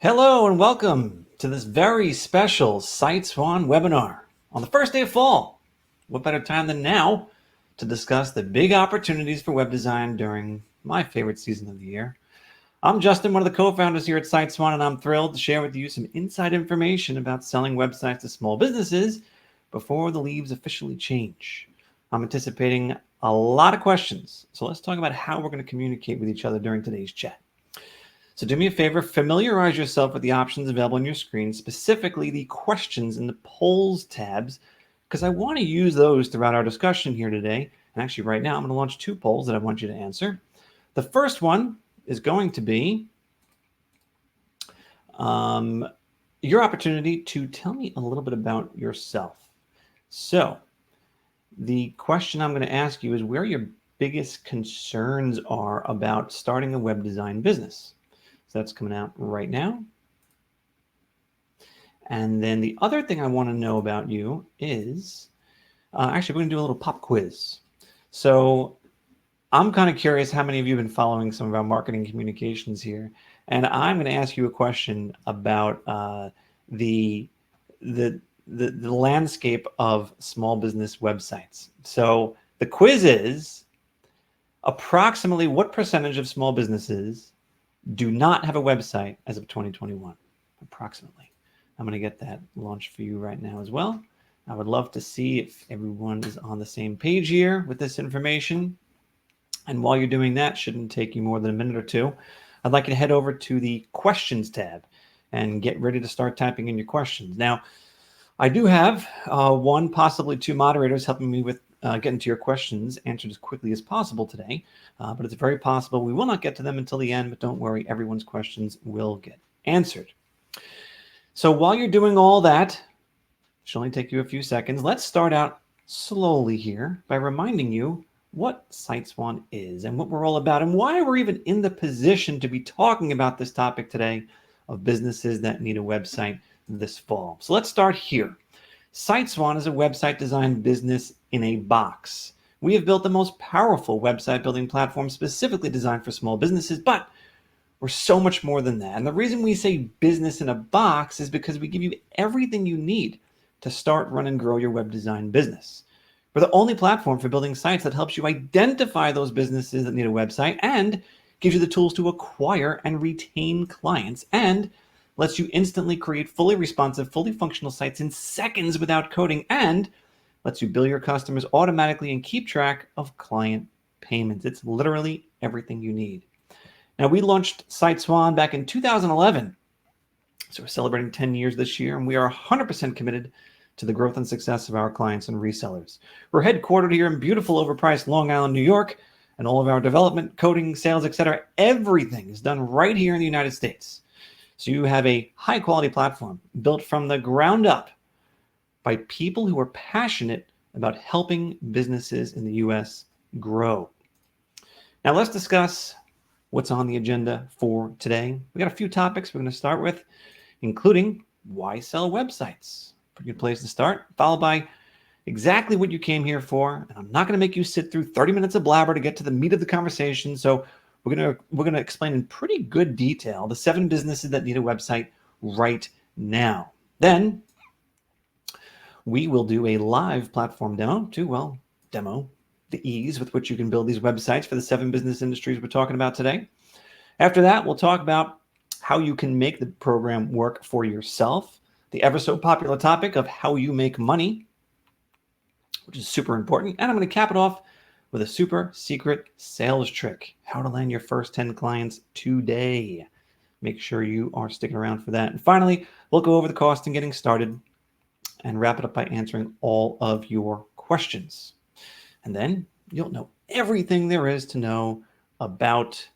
Hello and welcome to this very special Sightspawn webinar on the first day of fall. What better time than now to discuss the big opportunities for web design during my favorite season of the year. I'm Justin, one of the co-founders here at Sightspawn, and I'm thrilled to share with you some inside information about selling websites to small businesses before the leaves officially change. I'm anticipating a lot of questions, so let's talk about how we're going to communicate with each other during today's chat. So do me a favor, familiarize yourself with the options available on your screen, specifically the questions and the polls tabs, because I want to use those throughout our discussion here today. And actually right now, I'm going to launch two polls that I want you to answer. The first one is going to be your opportunity to tell me a little bit about yourself. So the question I'm going to ask you is where your biggest concerns are about starting a web design business. So that's coming out right now. And then the other thing I want to know about you is, actually, we're going to do a little pop quiz. So I'm kind of curious how many of you have been following some of our marketing communications here. And I'm going to ask you a question about the landscape of small business websites. So the quiz is approximately what percentage of small businesses do not have a website as of 2021, approximately. I'm going to get that launched for you right now as well. I would love to see if everyone is on the same page here with this information. And while you're doing that, shouldn't take you more than a minute or two, I'd like you to head over to the questions tab and get ready to start typing in your questions. Now, I do have one, possibly two moderators helping me with getting to your questions answered as quickly as possible today, but it's very possible we will not get to them until the end, but don't worry, everyone's questions will get answered. So while you're doing all that, it should only take you a few seconds, let's start out slowly here by reminding you what Sightspawn is and what we're all about and why we're even in the position to be talking about this topic today of businesses that need a website this fall. So let's start here. Sightspawn is a website design business in a box. We have built the most powerful website building platform specifically designed for small businesses, but we're so much more than that. And the reason we say business in a box is because we give you everything you need to start, run, and grow your web design business. We're the only platform for building sites that helps you identify those businesses that need a website and gives you the tools to acquire and retain clients and lets you instantly create fully responsive, fully functional sites in seconds without coding, and lets you bill your customers automatically and keep track of client payments. It's literally everything you need. Now, we launched Swan back in 2011, so we're celebrating 10 years this year, and we are 100% committed to the growth and success of our clients and resellers. We're headquartered here in beautiful, overpriced Long Island, New York, and all of our development, coding, sales, etc., everything is done right here in the United States. So you have a high quality platform built from the ground up by people who are passionate about helping businesses in the US grow. Now let's discuss what's on the agenda for today. We got a few topics we're going to start with, including why sell websites. Pretty good place to start, followed by exactly what you came here for. And I'm not going to make you sit through 30 minutes of blabber to get to the meat of the conversation. So we're going to explain in pretty good detail the 7 businesses that need a website right now. Then we will do a live platform demo to, demo the ease with which you can build these websites for the 7 business industries we're talking about today. After that, we'll talk about how you can make the program work for yourself, the ever so popular topic of how you make money, which is super important. And I'm going to cap it off with a super secret sales trick, how to land your first 10 clients today. Make sure you are sticking around for that. And finally, we'll go over the cost and getting started and wrap it up by answering all of your questions. And then you'll know everything there is to know about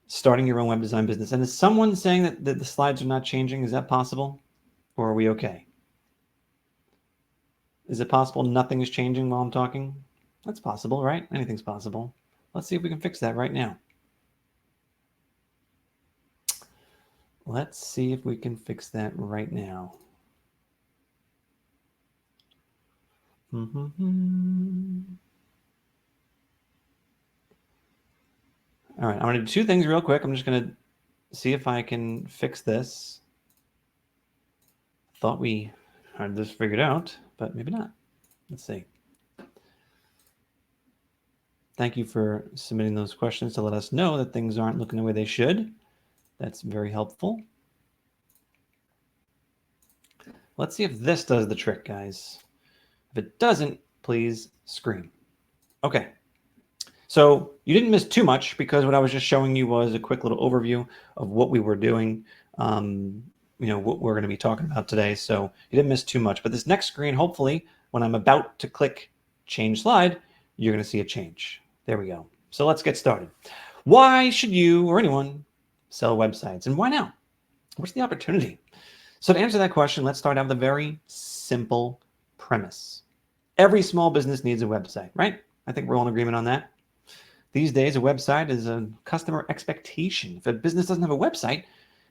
starting your own web design business. And is someone saying that the slides are not changing? Is that possible? Or are we okay? Is it possible nothing is changing while I'm talking? That's possible, right? Anything's possible. Let's see if we can fix that right now. Let's see if we can fix that right now. All right, I'm going to do 2 things real quick. I'm just going to see if I can fix this. Thought we had this figured out, but maybe not. Let's see. Thank you for submitting those questions to let us know that things aren't looking the way they should. That's very helpful. Let's see if this does the trick, guys. If it doesn't, please scream. Okay. So you didn't miss too much because what I was just showing you was a quick little overview of what we were doing, what we're going to be talking about today. So you didn't miss too much. But this next screen, hopefully, when I'm about to click change slide, you're going to see a change. There we go. So let's get started. Why should you or anyone sell websites? And why now? What's the opportunity? So to answer that question, let's start out with a very simple premise. Every small business needs a website, right? I think we're all in agreement on that. These days, a website is a customer expectation. If a business doesn't have a website,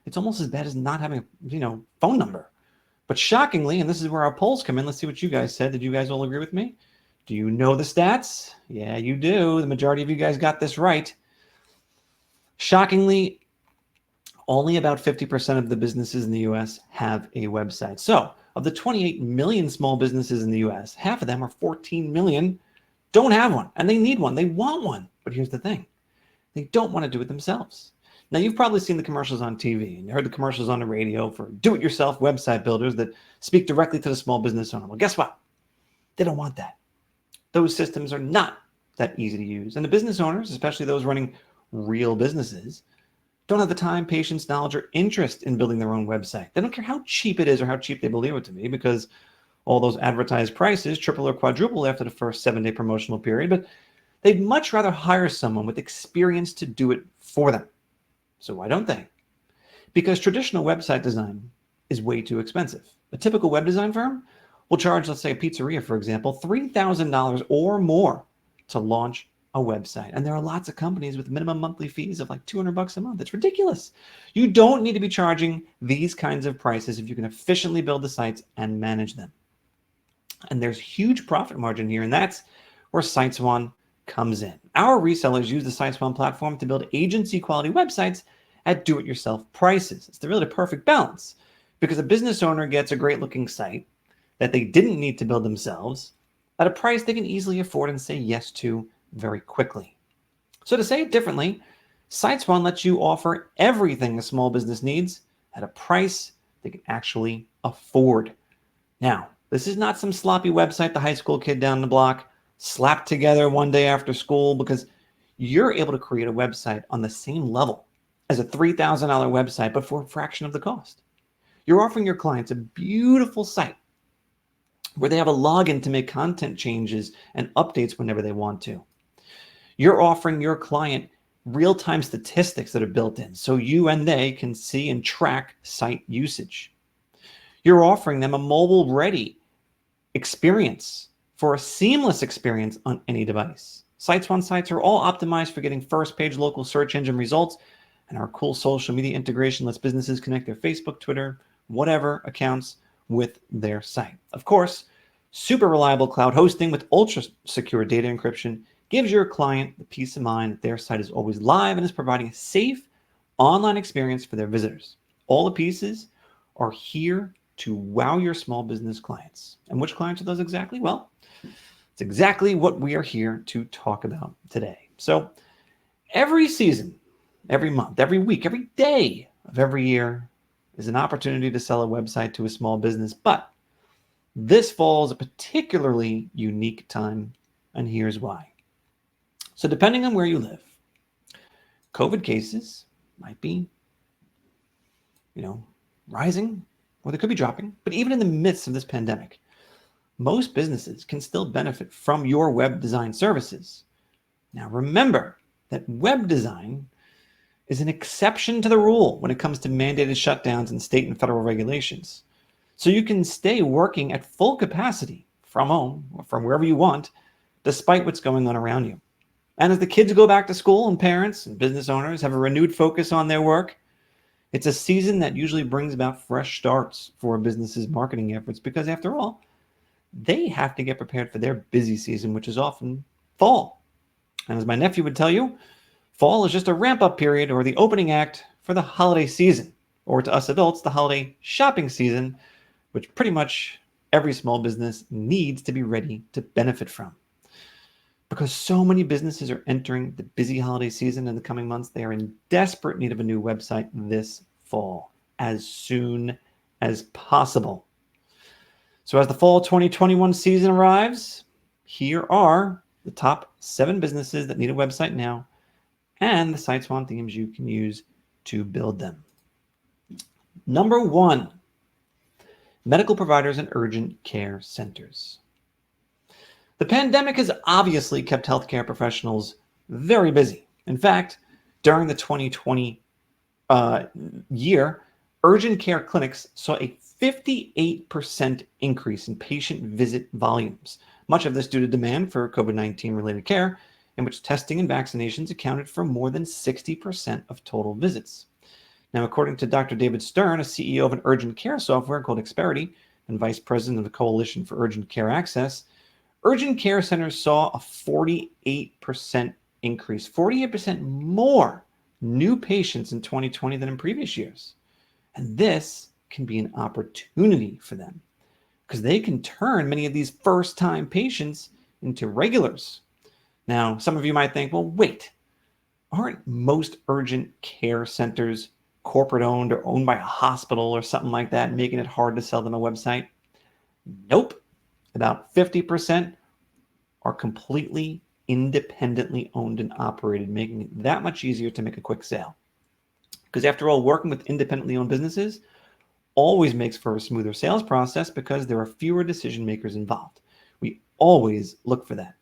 it's almost as bad as not having a phone number. But shockingly, and this is where our polls come in, let's see what you guys said. Did you guys all agree with me? Do you know the stats? Yeah, you do. The majority of you guys got this right. Shockingly, only about 50% of the businesses in the US have a website. So of the 28 million small businesses in the US, half of them, or 14 million, don't have one, and they need one. They want one. But here's the thing. They don't want to do it themselves. Now, you've probably seen the commercials on TV, and you heard the commercials on the radio for do-it-yourself website builders that speak directly to the small business owner. Well, guess what? They don't want that. Those systems are not that easy to use. And the business owners, especially those running real businesses, don't have the time, patience, knowledge, or interest in building their own website. They don't care how cheap it is or how cheap they believe it to be, because all those advertised prices triple or quadruple after the first 7-day promotional period. But they'd much rather hire someone with experience to do it for them. So why don't they? Because traditional website design is way too expensive. A typical web design firm will charge, let's say a pizzeria, for example, $3,000 or more to launch a website. And there are lots of companies with minimum monthly fees of like $200 a month. It's ridiculous. You don't need to be charging these kinds of prices if you can efficiently build the sites and manage them. And there's huge profit margin here, and that's where Sightspawn comes in. Our resellers use the Sightspawn platform to build agency quality websites at do-it-yourself prices. It's really the perfect balance, because a business owner gets a great looking site that they didn't need to build themselves at a price they can easily afford and say yes to very quickly. So to say it differently, Sightspawn lets you offer everything a small business needs at a price they can actually afford. Now, this is not some sloppy website the high school kid down the block slapped together one day after school, because you're able to create a website on the same level as a $3,000 website, but for a fraction of the cost. You're offering your clients a beautiful site where they have a login to make content changes and updates whenever they want to. You're offering your client real-time statistics that are built in, so you and they can see and track site usage. You're offering them a mobile-ready experience for a seamless experience on any device. Sightspawn sites are all optimized for getting first-page local search engine results, and our cool social media integration lets businesses connect their Facebook, Twitter, whatever accounts with their site. Of course, super reliable cloud hosting with ultra-secure data encryption gives your client the peace of mind that their site is always live and is providing a safe online experience for their visitors. All the pieces are here to wow your small business clients. And which clients are those exactly? Well, it's exactly what we are here to talk about today. So every season, every month, every week, every day of every year is an opportunity to sell a website to a small business. But this fall is a particularly unique time, and here's why. So depending on where you live, COVID cases might be, rising, or they could be dropping. But even in the midst of this pandemic, most businesses can still benefit from your web design services. Now, remember that web design is an exception to the rule when it comes to mandated shutdowns and state and federal regulations. So you can stay working at full capacity from home or from wherever you want, despite what's going on around you. And as the kids go back to school and parents and business owners have a renewed focus on their work, it's a season that usually brings about fresh starts for a business's marketing efforts, because after all, they have to get prepared for their busy season, which is often fall. And as my nephew would tell you, fall is just a ramp-up period or the opening act for for the holiday season, or to us adults, the holiday shopping season, which pretty much every small business needs to be ready to benefit from. Because so many businesses are entering the busy holiday season in the coming months, they are in desperate need of a new website this fall, as soon as possible. So as the fall 2021 season arrives, here are the top 7 businesses that need a website now, and the Sightspawn themes you can use to build them. Number 1, medical providers and urgent care centers. The pandemic has obviously kept healthcare professionals very busy. In fact, during the 2020 year, urgent care clinics saw a 58% increase in patient visit volumes. Much of this due to demand for COVID-19 related care, in which testing and vaccinations accounted for more than 60% of total visits. Now, according to Dr. David Stern, a CEO of an urgent care software called Xperity and vice president of the Coalition for Urgent Care Access, urgent care centers saw a 48% increase, 48% more new patients in 2020 than in previous years. And this can be an opportunity for them because they can turn many of these first-time patients into regulars. Now, some of you might think, well, wait, aren't most urgent care centers corporate-owned or owned by a hospital or something like that, making it hard to sell them a website? Nope. About 50% are completely independently owned and operated, making it that much easier to make a quick sale. Because after all, working with independently owned businesses always makes for a smoother sales process because there are fewer decision makers involved. We always look for that.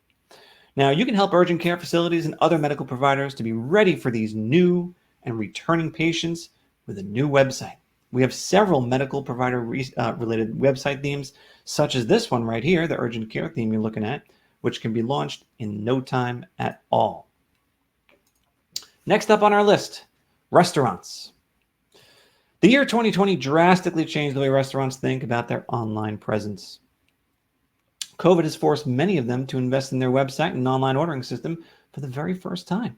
Now, you can help urgent care facilities and other medical providers to be ready for these new and returning patients with a new website. We have several medical provider related website themes, such as this one right here, the urgent care theme you're looking at, which can be launched in no time at all. Next up on our list, restaurants. The year 2020 drastically changed the way restaurants think about their online presence. COVID has forced many of them to invest in their website and online ordering system for the very first time.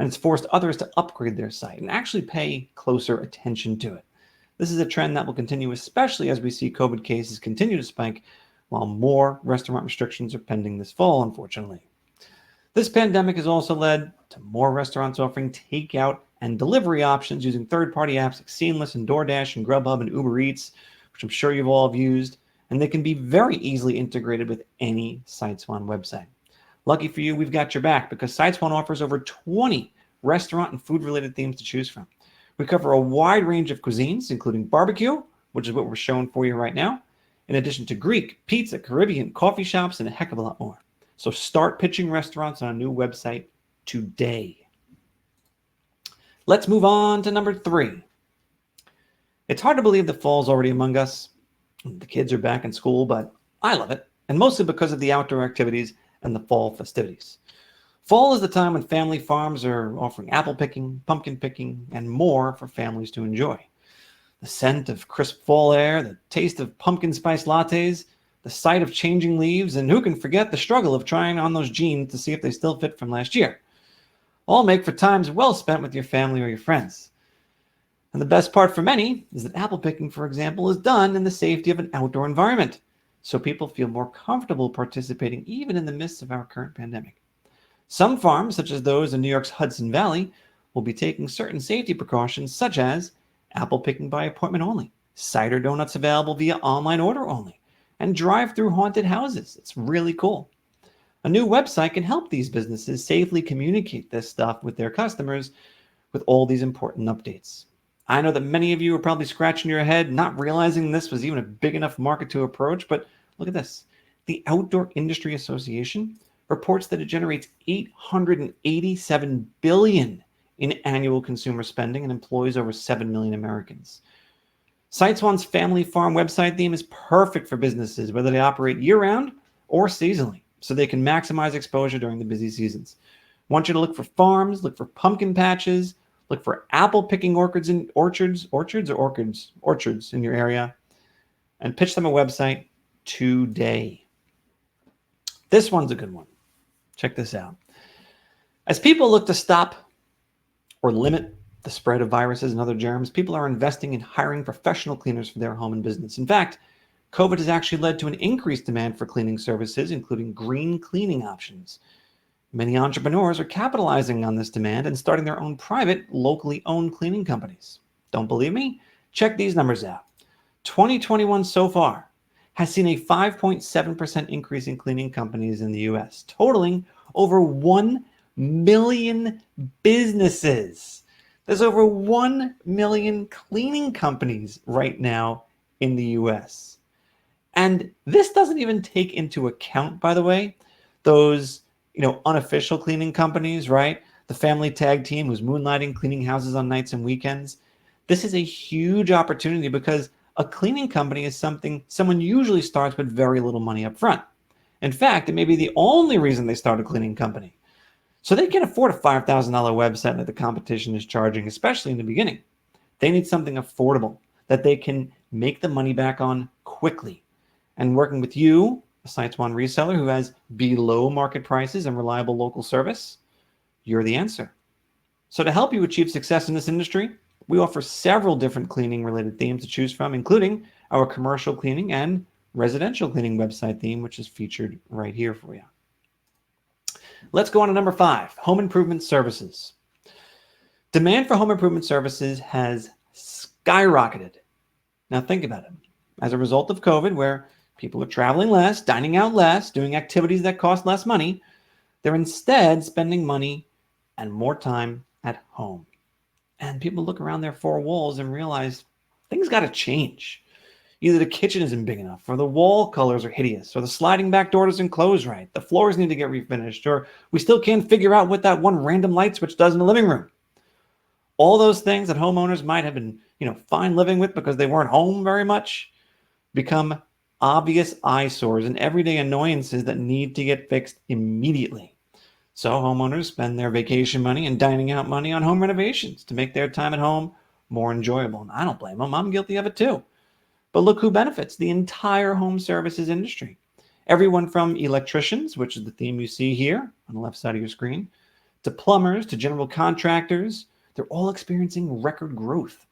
And it's forced others to upgrade their site and actually pay closer attention to it. This is a trend that will continue, especially as we see COVID cases continue to spike, while more restaurant restrictions are pending this fall, unfortunately. This pandemic has also led to more restaurants offering takeout and delivery options using third-party apps like Seamless and DoorDash and Grubhub and Uber Eats, which I'm sure you've all used, and they can be very easily integrated with any Sightspawn website. Lucky for you, we've got your back because Sightspawn offers over 20 restaurant and food-related themes to choose from. We cover a wide range of cuisines, including barbecue, which is what we're showing for you right now, in addition to Greek, pizza, Caribbean, coffee shops, and a heck of a lot more. So start pitching restaurants on a new website today. Let's move on to number 3. It's hard to believe that fall's already among us. The kids are back in school, but I love it, and mostly because of the outdoor activities and the fall festivities. Fall is the time when family farms are offering apple picking, pumpkin picking, and more for families to enjoy. The scent of crisp fall air, the taste of pumpkin spice lattes, the sight of changing leaves, and who can forget the struggle of trying on those jeans to see if they still fit from last year. All make for times well spent with your family or your friends. And the best part for many is that apple picking, for example, is done in the safety of an outdoor environment, so people feel more comfortable participating even in the midst of our current pandemic. Some farms, such as those in New York's Hudson Valley, will be taking certain safety precautions, such as apple picking by appointment only, cider donuts available via online order only, and drive-through haunted houses. It's really cool. A new website can help these businesses safely communicate this stuff with their customers with all these important updates. I know that many of you are probably scratching your head, not realizing this was even a big enough market to approach, but look at this. The Outdoor Industry Association reports that it generates $887 billion in annual consumer spending and employs over 7 million Americans. Sightspawn's family farm website theme is perfect for businesses, whether they operate year-round or seasonally, so they can maximize exposure during the busy seasons. I want you to look for farms, look for pumpkin patches, look for apple picking orchards in orchards in your area, and pitch them a website today. This one's a good one. Check this out. As people look to stop or limit the spread of viruses and other germs, people are investing in hiring professional cleaners for their home and business. In fact, COVID has actually led to an increased demand for cleaning services, including green cleaning options. Many entrepreneurs are capitalizing on this demand and starting their own private, locally owned cleaning companies. Don't believe me? Check these numbers out. 2021 so far has seen a 5.7% increase in cleaning companies in the US, totaling over 1 million businesses. There's over 1 million cleaning companies right now in the US. And this doesn't even take into account, by the way, those, unofficial cleaning companies, right? The family tag team who's moonlighting, cleaning houses on nights and weekends. This is a huge opportunity because a cleaning company is something someone usually starts with very little money up front. In fact, it may be the only reason they start a cleaning company. So they can afford a $5,000 website that the competition is charging, especially in the beginning. They need something affordable that they can make the money back on quickly. And working with you, a Sightspawn reseller who has below market prices and reliable local service, you're the answer. So to help you achieve success in this industry, we offer several different cleaning related themes to choose from, including our commercial cleaning and residential cleaning website theme, which is featured right here for you. Let's go on to number 5, home improvement services. Demand for home improvement services has skyrocketed. Now think about it. As a result of COVID, where people are traveling less, dining out less, doing activities that cost less money, they're instead spending money and more time at home. And people look around their 4 walls and realize things got to change. Either the kitchen isn't big enough, or the wall colors are hideous, or the sliding back door doesn't close right, the floors need to get refinished, or we still can't figure out what that one random light switch does in the living room. All those things that homeowners might have been, fine living with because they weren't home very much, become obvious eyesores and everyday annoyances that need to get fixed immediately. So homeowners spend their vacation money and dining out money on home renovations to make their time at home more enjoyable. And I don't blame them. I'm guilty of it too. But look who benefits: the entire home services industry. Everyone from electricians, which is the theme you see here on the left side of your screen, to plumbers, to general contractors, they're all experiencing record growth.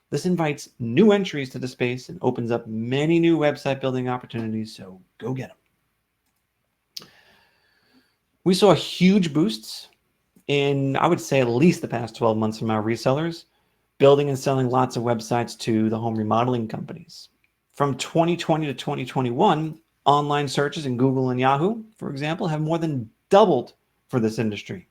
This invites new entries to the space and opens up many new website building opportunities, so go get them. We saw huge boosts in, I would say, at least the past 12 months from our resellers, building and selling lots of websites to the home remodeling companies. From 2020 to 2021, online searches in Google and Yahoo, for example, have more than doubled for this industry.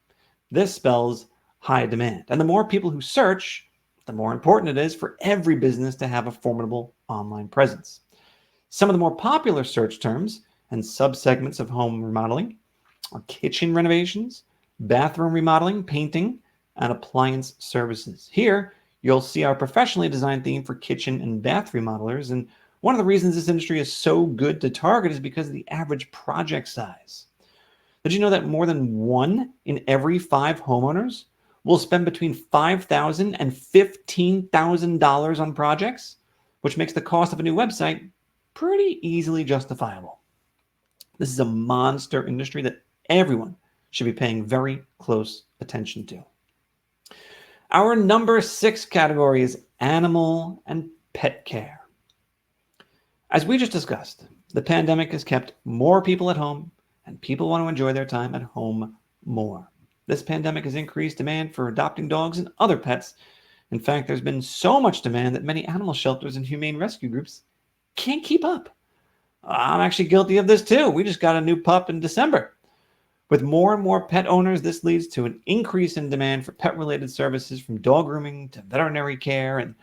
This spells high demand. And the more people who search, the more important it is for every business to have a formidable online presence. Some of the more popular search terms and subsegments of home remodeling are kitchen renovations, bathroom remodeling, painting, and appliance services. Here, you'll see our professionally designed theme for kitchen and bath remodelers. And one of the reasons this industry is so good to target is because of the average project size. Did you know that more than 1 in every 5 homeowners will spend between $5,000 and $15,000 on projects, which makes the cost of a new website pretty easily justifiable. This is a monster industry that everyone should be paying very close attention to. Our number 6 category is animal and pet care. As we just discussed, the pandemic has kept more people at home, and people want to enjoy their time at home more. This pandemic has increased demand for adopting dogs and other pets. In fact, there's been so much demand that many animal shelters and humane rescue groups can't keep up. I'm actually guilty of this too. We just got a new pup in December. With more and more pet owners, this leads to an increase in demand for pet-related services, from dog grooming to veterinary care. And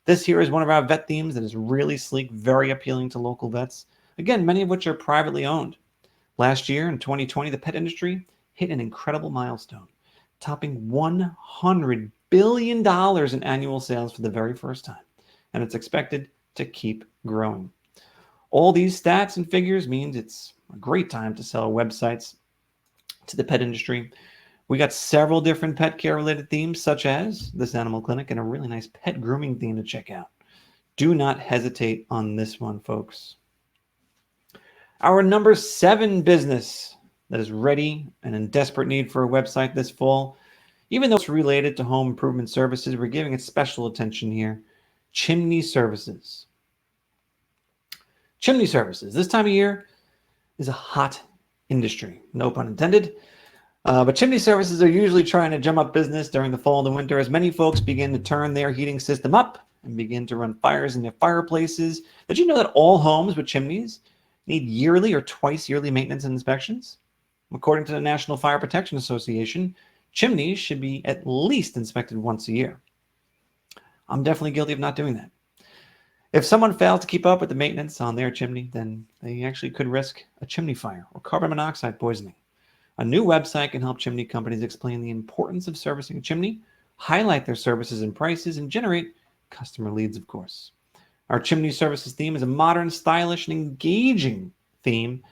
this here is one of our vet themes that is really sleek, very appealing to local vets. Again, many of which are privately owned. Last year, in 2020, the pet industry hit an incredible milestone, topping $100 billion in annual sales for the very first time. And it's expected to keep growing. All these stats and figures means it's a great time to sell websites to the pet industry. We got several different pet care related themes, such as this animal clinic and a really nice pet grooming theme to check out. Do not hesitate on this one, folks. Our number 7 business that is ready and in desperate need for a website this fall Even though it's related to home improvement services, we're giving it special attention here. Chimney Services. Chimney Services. This time of year is a hot industry. No pun intended. But chimney services are usually trying to drum up business during the fall and the winter as many folks begin to turn their heating system up and begin to run fires in their fireplaces. Did you know that all homes with chimneys need yearly or twice yearly maintenance and inspections? According to the National Fire Protection Association, chimneys should be at least inspected once a year. I'm definitely guilty of not doing that. If someone fails to keep up with the maintenance on their chimney, then they actually could risk a chimney fire or carbon monoxide poisoning. A new website can help chimney companies explain the importance of servicing a chimney, highlight their services and prices, and generate customer leads, of course. Our Chimney Services theme is a modern, stylish, and engaging theme,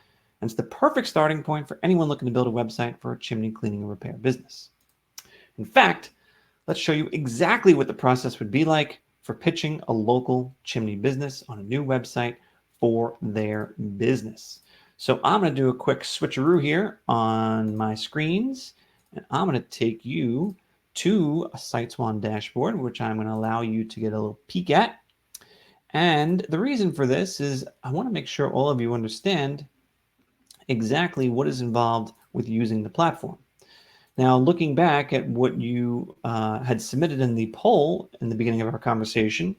and it's the perfect starting point for anyone looking to build a website for a chimney cleaning and repair business. In fact, let's show you exactly what the process would be like for pitching a local chimney business on a new website for their business. So I'm going to do a quick switcheroo here on my screens, and I'm going to take you to a Sightspawn dashboard, which I'm going to allow you to get a little peek at. And the reason for this is I want to make sure all of you understand exactly what is involved with using the platform. Now, looking back at what you had submitted in the poll in the beginning of our conversation,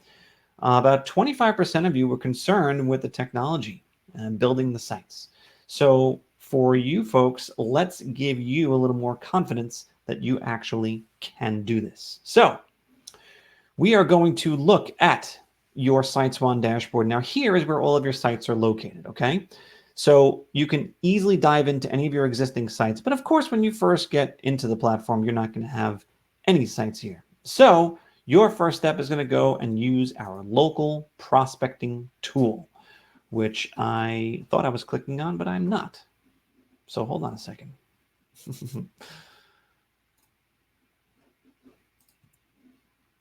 about 25% of you were concerned with the technology and building the sites. So for you folks, let's give you a little more confidence that you actually can do this. So we are going to look at your Sightspawn dashboard. Now here is where all of your sites are located, okay? So you can easily dive into any of your existing sites. But of course, when you first get into the platform, you're not going to have any sites here. So your first step is going to go and use our local prospecting tool, which I thought I was clicking on, but I'm not. So hold on a second.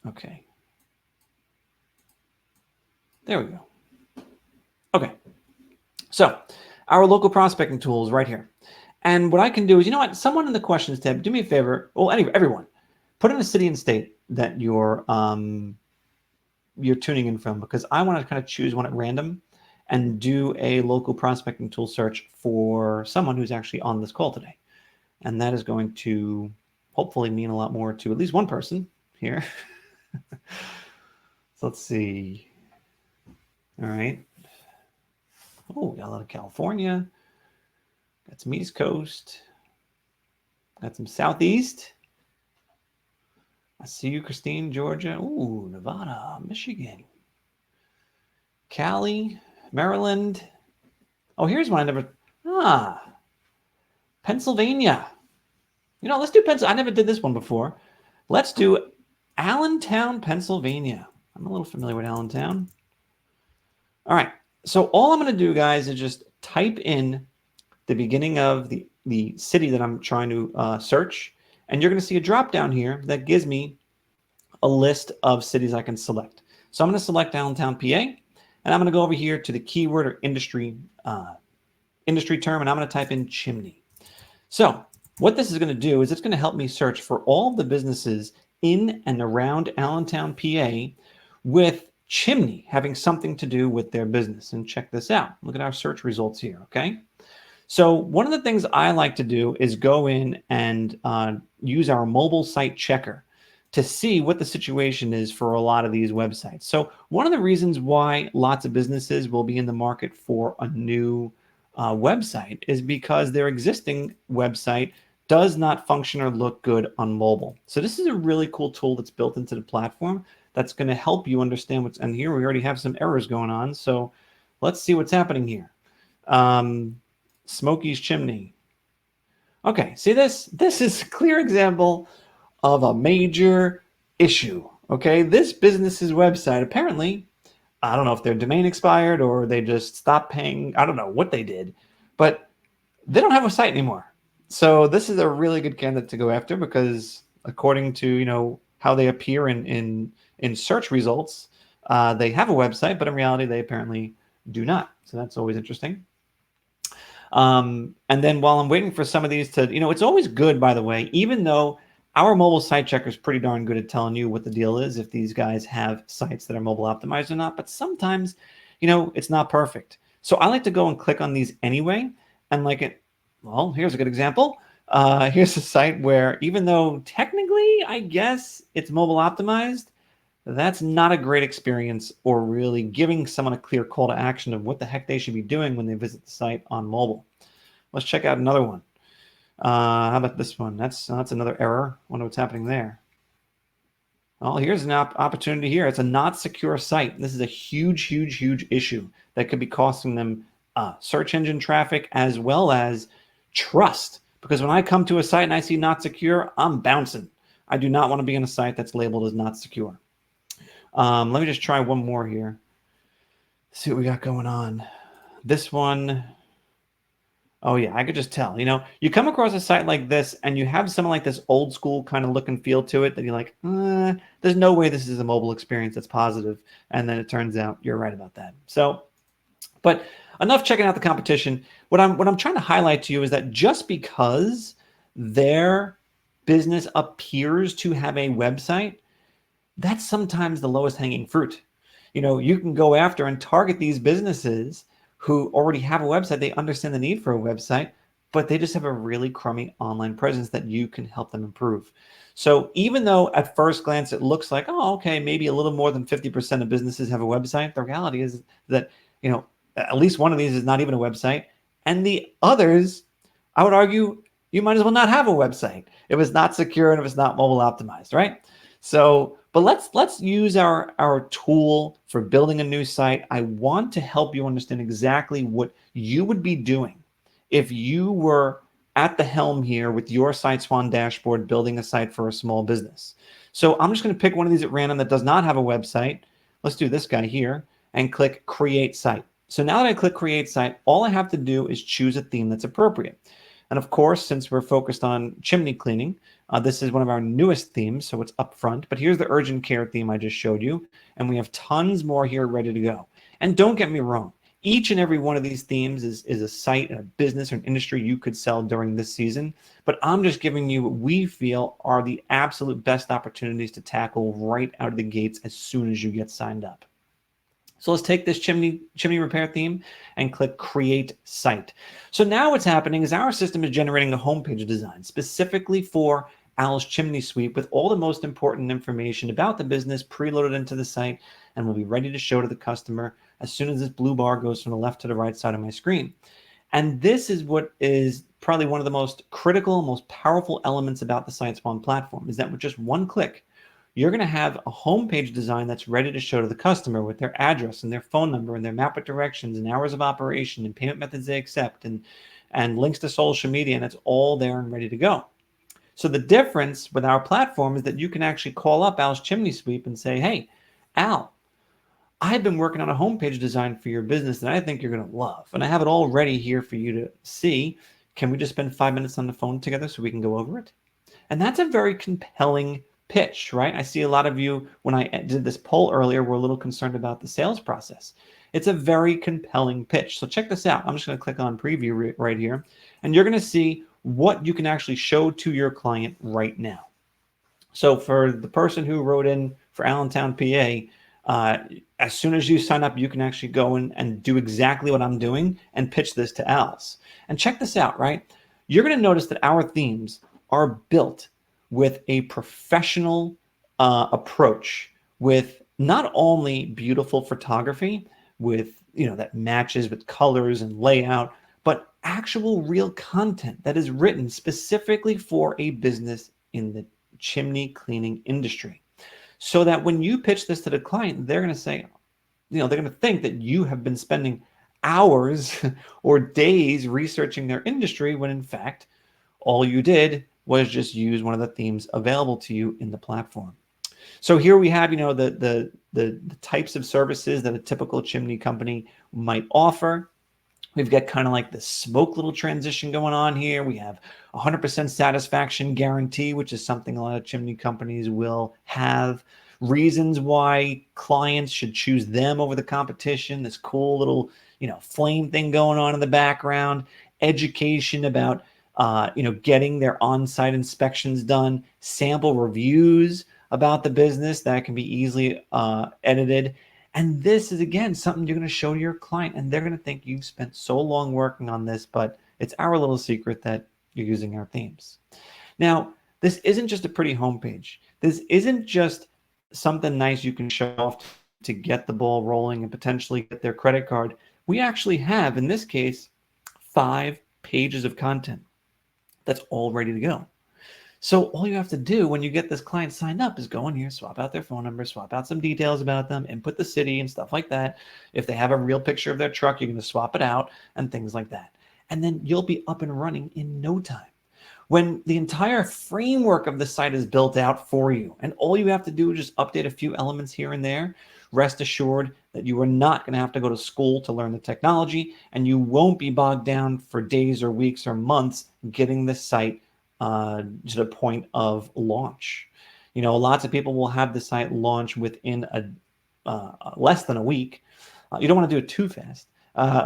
Okay. There we go. Okay. So our local prospecting tool is right here. And what I can do is, you know what? Someone in the questions tab, do me a favor. Well, anyway, everyone, put in a city and state that you're tuning in from, because I want to kind of choose one at random and do a local prospecting tool search for someone who's actually on this call today. And that is going to hopefully mean a lot more to at least one person here. So let's see. All right. Oh, got a lot of California. Got some East Coast. Got some Southeast. I see you, Christine, Georgia. Ooh, Nevada, Michigan. Cali, Maryland. Oh, here's one I never... Pennsylvania. You know, let's do Pennsylvania. I never did this one before. Let's do Allentown, Pennsylvania. I'm a little familiar with Allentown. All right. So all I'm going to do, guys, is just type in the beginning of the city that I'm trying to search. And you're going to see a drop down here that gives me a list of cities I can select. So I'm going to select Allentown, PA. And I'm going to go over here to the keyword or industry term. And I'm going to type in chimney. So what this is going to do is it's going to help me search for all the businesses in and around Allentown, PA with chimney having something to do with their business. And check this out. Look at our search results here, okay? So one of the things I like to do is go in and use our mobile site checker to see what the situation is for a lot of these websites. So one of the reasons why lots of businesses will be in the market for a new website is because their existing website does not function or look good on mobile. So this is a really cool tool that's built into the platform that's going to help you understand what's, and here we already have some errors going on. So let's see what's happening here. Smokey's Chimney. Okay, see this? This is a clear example of a major issue. Okay, this business's website, apparently, I don't know if their domain expired or they just stopped paying. I don't know what they did, but they don't have a site anymore. So this is a really good candidate to go after because according to, you know, how they appear in search results, they have a website, but in reality, they apparently do not. So that's always interesting. And then while I'm waiting for some of these to, you know, it's always good, by the way, even though our mobile site checker is pretty darn good at telling you what the deal is if these guys have sites that are mobile optimized or not. But sometimes, it's not perfect. So I like to go and click on these anyway. And well, here's a good example. Here's a site where even though technically, I guess it's mobile optimized, that's not a great experience or really giving someone a clear call to action of what the heck they should be doing when they visit the site on mobile. Let's check out another one. How about this one? That's another error. Wonder what's happening there. Well, here's an opportunity here. It's a not secure site. This is a huge, huge, huge issue that could be costing them search engine traffic as well as trust. Because when I come to a site and I see not secure, I'm bouncing. I do not want to be on a site that's labeled as not secure. Let me just try one more here. See what we got going on. This one. Oh yeah, I could just tell. You come across a site like this and you have something like this old school kind of look and feel to it that you're like, there's no way this is a mobile experience that's positive. And then it turns out you're right about that. So, but enough checking out the competition. What I'm trying to highlight to you is that just because their business appears to have a website, that's sometimes the lowest hanging fruit. You can go after and target these businesses who already have a website. They understand the need for a website, but they just have a really crummy online presence that you can help them improve. So even though at first glance it looks like, oh, okay, maybe a little more than 50% of businesses have a website, the reality is that, at least one of these is not even a website. And the others, I would argue, you might as well not have a website if it's not secure and if it's not mobile optimized, right? So, but let's use our tool for building a new site. I want to help you understand exactly what you would be doing if you were at the helm here with your Sightspawn dashboard building a site for a small business. So I'm just going to pick one of these at random that does not have a website. Let's do this guy here and click Create Site. So now that I click Create Site, all I have to do is choose a theme that's appropriate. And of course, since we're focused on chimney cleaning, this is one of our newest themes, so it's up front. But here's the urgent care theme I just showed you, and we have tons more here ready to go. And don't get me wrong, each and every one of these themes is a site, a business, or an industry you could sell during this season. But I'm just giving you what we feel are the absolute best opportunities to tackle right out of the gates as soon as you get signed up. So let's take this chimney repair theme and click Create Site. So now what's happening is our system is generating a homepage design specifically for Al's Chimney Sweep with all the most important information about the business preloaded into the site, and will be ready to show to the customer as soon as this blue bar goes from the left to the right side of my screen. And this is what is probably one of the most critical, most powerful elements about the Sightspawn platform, is that with just one click, you're going to have a homepage design that's ready to show to the customer with their address and their phone number and their map of directions and hours of operation and payment methods they accept and links to social media, and it's all there and ready to go. So the difference with our platform is that you can actually call up Al's Chimney Sweep and say, hey, Al, I've been working on a homepage design for your business that I think you're going to love, and I have it all ready here for you to see. Can we just spend 5 minutes on the phone together so we can go over it? And that's a very compelling pitch, right? I see a lot of you, when I did this poll earlier, were a little concerned about the sales process. It's a very compelling pitch. So check this out. I'm just going to click on preview right here, and you're going to see what you can actually show to your client right now. So for the person who wrote in for Allentown, PA, as soon as you sign up, you can actually go in and do exactly what I'm doing and pitch this to Al's. And check this out, right? You're going to notice that our themes are built with a professional approach, with not only beautiful photography with that matches with colors and layout, but actual real content that is written specifically for a business in the chimney cleaning industry, so that when you pitch this to the client, they're going to say, they're going to think that you have been spending hours or days researching their industry, when in fact all you did was just use one of the themes available to you in the platform. So here we have, the types of services that a typical chimney company might offer. We've got kind of like the smoke little transition going on here. We have 100% satisfaction guarantee, which is something a lot of chimney companies will have. Reasons why clients should choose them over the competition. This cool little, flame thing going on in the background. Education about getting their on-site inspections done, sample reviews about the business that can be easily edited. And this is, again, something you're going to show to your client, and they're going to think you've spent so long working on this, but it's our little secret that you're using our themes. Now, this isn't just a pretty homepage. This isn't just something nice you can show off to get the ball rolling and potentially get their credit card. We actually have, in this case, 5 pages of content that's all ready to go. So all you have to do when you get this client signed up is go in here, swap out their phone number, swap out some details about them, input the city and stuff like that. If they have a real picture of their truck, you're going to swap it out and things like that. And then you'll be up and running in no time. When the entire framework of the site is built out for you, and all you have to do is just update a few elements here and there, rest assured that you are not going to have to go to school to learn the technology, and you won't be bogged down for days or weeks or months getting the site to the point of launch. Lots of people will have the site launch within less than a week. You don't want to do it too fast.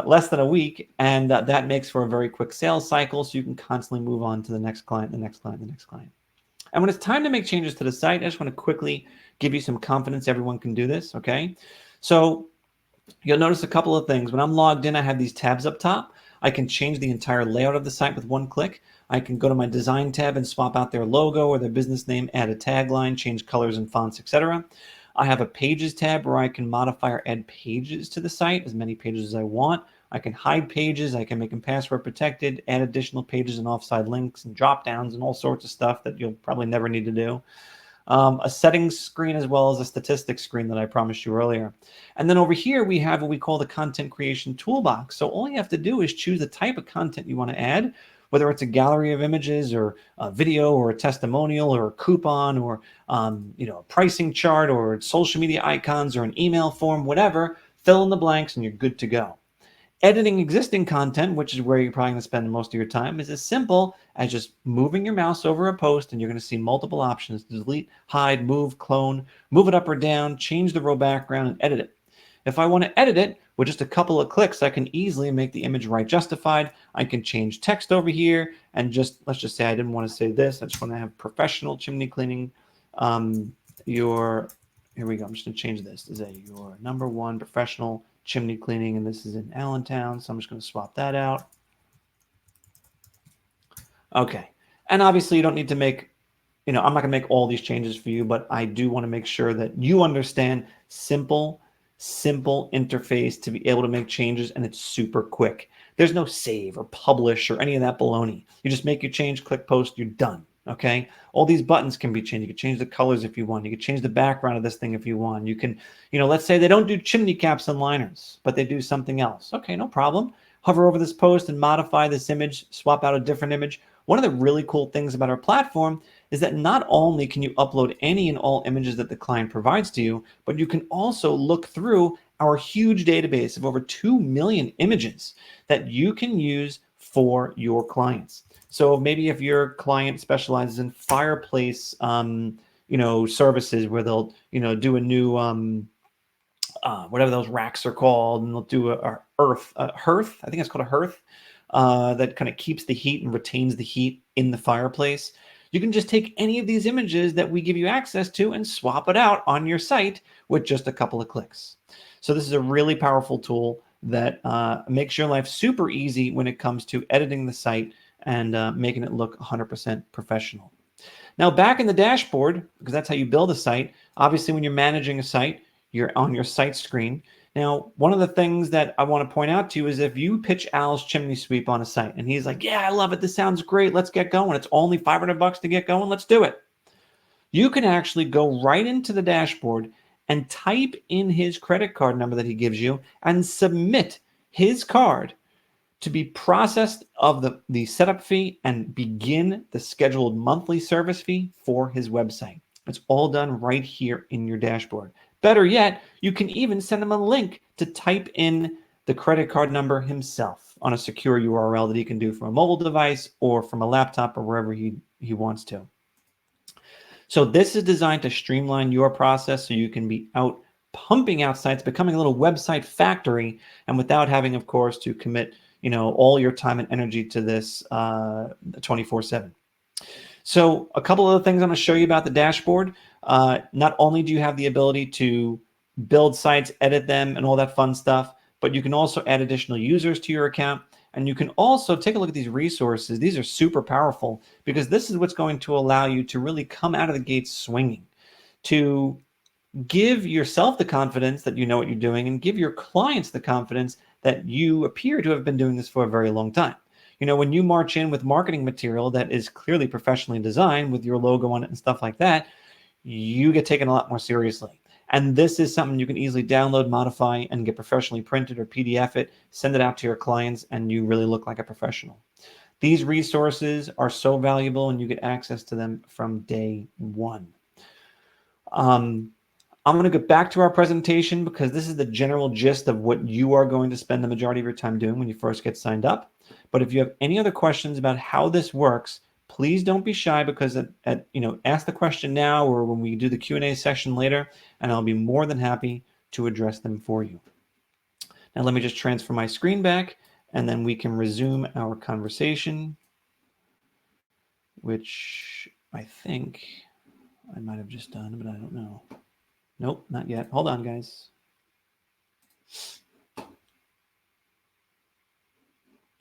Less than a week, and that makes for a very quick sales cycle, so you can constantly move on to the next client, the next client, the next client. And when it's time to make changes to the site, I just want to quickly give you some confidence everyone can do this, okay? So you'll notice a couple of things. When I'm logged in, I have these tabs up top. I can change the entire layout of the site with one click. I can go to my design tab and swap out their logo or their business name, add a tagline, change colors and fonts, etc. I have a pages tab where I can modify or add pages to the site, as many pages as I want. I can hide pages, I can make them password protected, add additional pages and offsite links and drop downs and all sorts of stuff that you'll probably never need to do. A settings screen as well as a statistics screen that I promised you earlier. And then over here we have what we call the content creation toolbox. So all you have to do is choose the type of content you want to add, whether it's a gallery of images or a video or a testimonial or a coupon or a pricing chart or social media icons or an email form, whatever, fill in the blanks and you're good to go. Editing existing content, which is where you're probably going to spend most of your time, is as simple as just moving your mouse over a post, and you're going to see multiple options to delete, hide, move, clone, move it up or down, change the row background, and edit it. If I want to edit it with just a couple of clicks, I can easily make the image right justified. I can change text over here and let's just say I didn't want to say this. I just want to have professional chimney cleaning. Here we go. I'm just going to change this to say your #1 professional chimney cleaning, and this is in Allentown. So I'm just going to swap that out. Okay. And obviously you don't need to make, I'm not going to make all these changes for you, but I do want to make sure that you understand simple interface to be able to make changes, and it's super quick. There's no save or publish or any of that baloney. You just make your change, click post, you're done. Okay. All these buttons can be changed. You can change the colors if you want. You can change the background of this thing if you want. You can, let's say they don't do chimney caps and liners, but they do something else. Okay, no problem. Hover over this post and modify this image, swap out a different image. One of the really cool things about our platform is that not only can you upload any and all images that the client provides to you, but you can also look through our huge database of over 2 million images that you can use for your clients. So maybe if your client specializes in fireplace, services where they'll, do a new, whatever those racks are called, and they'll do a hearth. I think it's called a hearth, that kind of keeps the heat and retains the heat in the fireplace. You can just take any of these images that we give you access to and swap it out on your site with just a couple of clicks. So this is a really powerful tool that makes your life super easy when it comes to editing the site and making it look 100% professional. Now back in the dashboard, because that's how you build a site, obviously when you're managing a site, you're on your site screen. Now, one of the things that I want to point out to you is if you pitch Al's chimney sweep on a site and he's like, yeah, I love it, this sounds great, let's get going, it's only $500 to get going, let's do it. You can actually go right into the dashboard and type in his credit card number that he gives you and submit his card to be processed of the setup fee and begin the scheduled monthly service fee for his website. It's all done right here in your dashboard. Better yet, you can even send him a link to type in the credit card number himself on a secure URL that he can do from a mobile device or from a laptop or wherever he wants to. So this is designed to streamline your process so you can be pumping out sites, becoming a little website factory, and without having, of course, to commit all your time and energy to this 24/7. So a couple of the things I'm going to show you about the dashboard. Not only do you have the ability to build sites, edit them, and all that fun stuff, but you can also add additional users to your account. And you can also take a look at these resources. These are super powerful because this is what's going to allow you to really come out of the gates swinging, to give yourself the confidence that you know what you're doing and give your clients the confidence that you appear to have been doing this for a very long time. When you march in with marketing material that is clearly professionally designed with your logo on it and stuff like that, you get taken a lot more seriously. And this is something you can easily download, modify, and get professionally printed or PDF it, send it out to your clients, and you really look like a professional. These resources are so valuable, and you get access to them from day one. I'm going to get back to our presentation because this is the general gist of what you are going to spend the majority of your time doing when you first get signed up. But if you have any other questions about how this works, please don't be shy, because ask the question now or when we do the Q&A session later, and I'll be more than happy to address them for you. Now let me just transfer my screen back, and then we can resume our conversation, which I think I might have just done, but I don't know. Nope, not yet. Hold on, guys.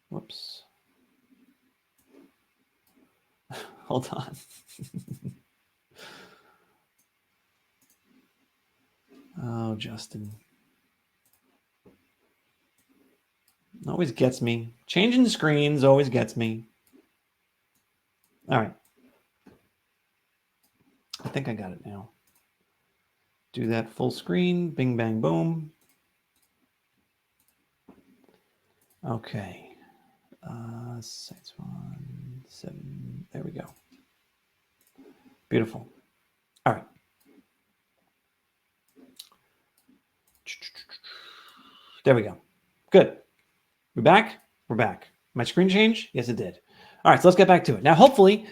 Whoops. Hold on. Oh, Justin. Always gets me. Changing screens always gets me. All right. I think I got it now. Do that full screen. Bing, bang, boom. Okay. Sightspawn 7. There we go. Beautiful. All right. There we go. Good. We're back? We're back. My screen change? Yes, it did. All right, so let's get back to it. Now, hopefully,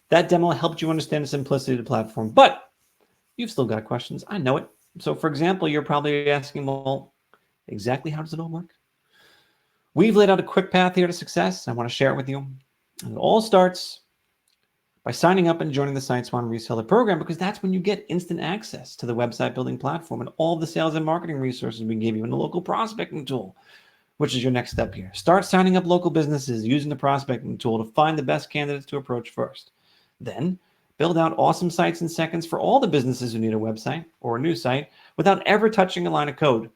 that demo helped you understand the simplicity of the platform, but you've still got questions. I know it. So, for example, you're probably asking, well, exactly how does it all work? We've laid out a quick path here to success. I want to share it with you. And it all starts by signing up and joining the Sightspawn Reseller Program, because that's when you get instant access to the website building platform and all the sales and marketing resources we gave you in the local prospecting tool, which is your next step here. Start signing up local businesses using the prospecting tool to find the best candidates to approach first. Then build out awesome sites in seconds for all the businesses who need a website or a new site without ever touching a line of code.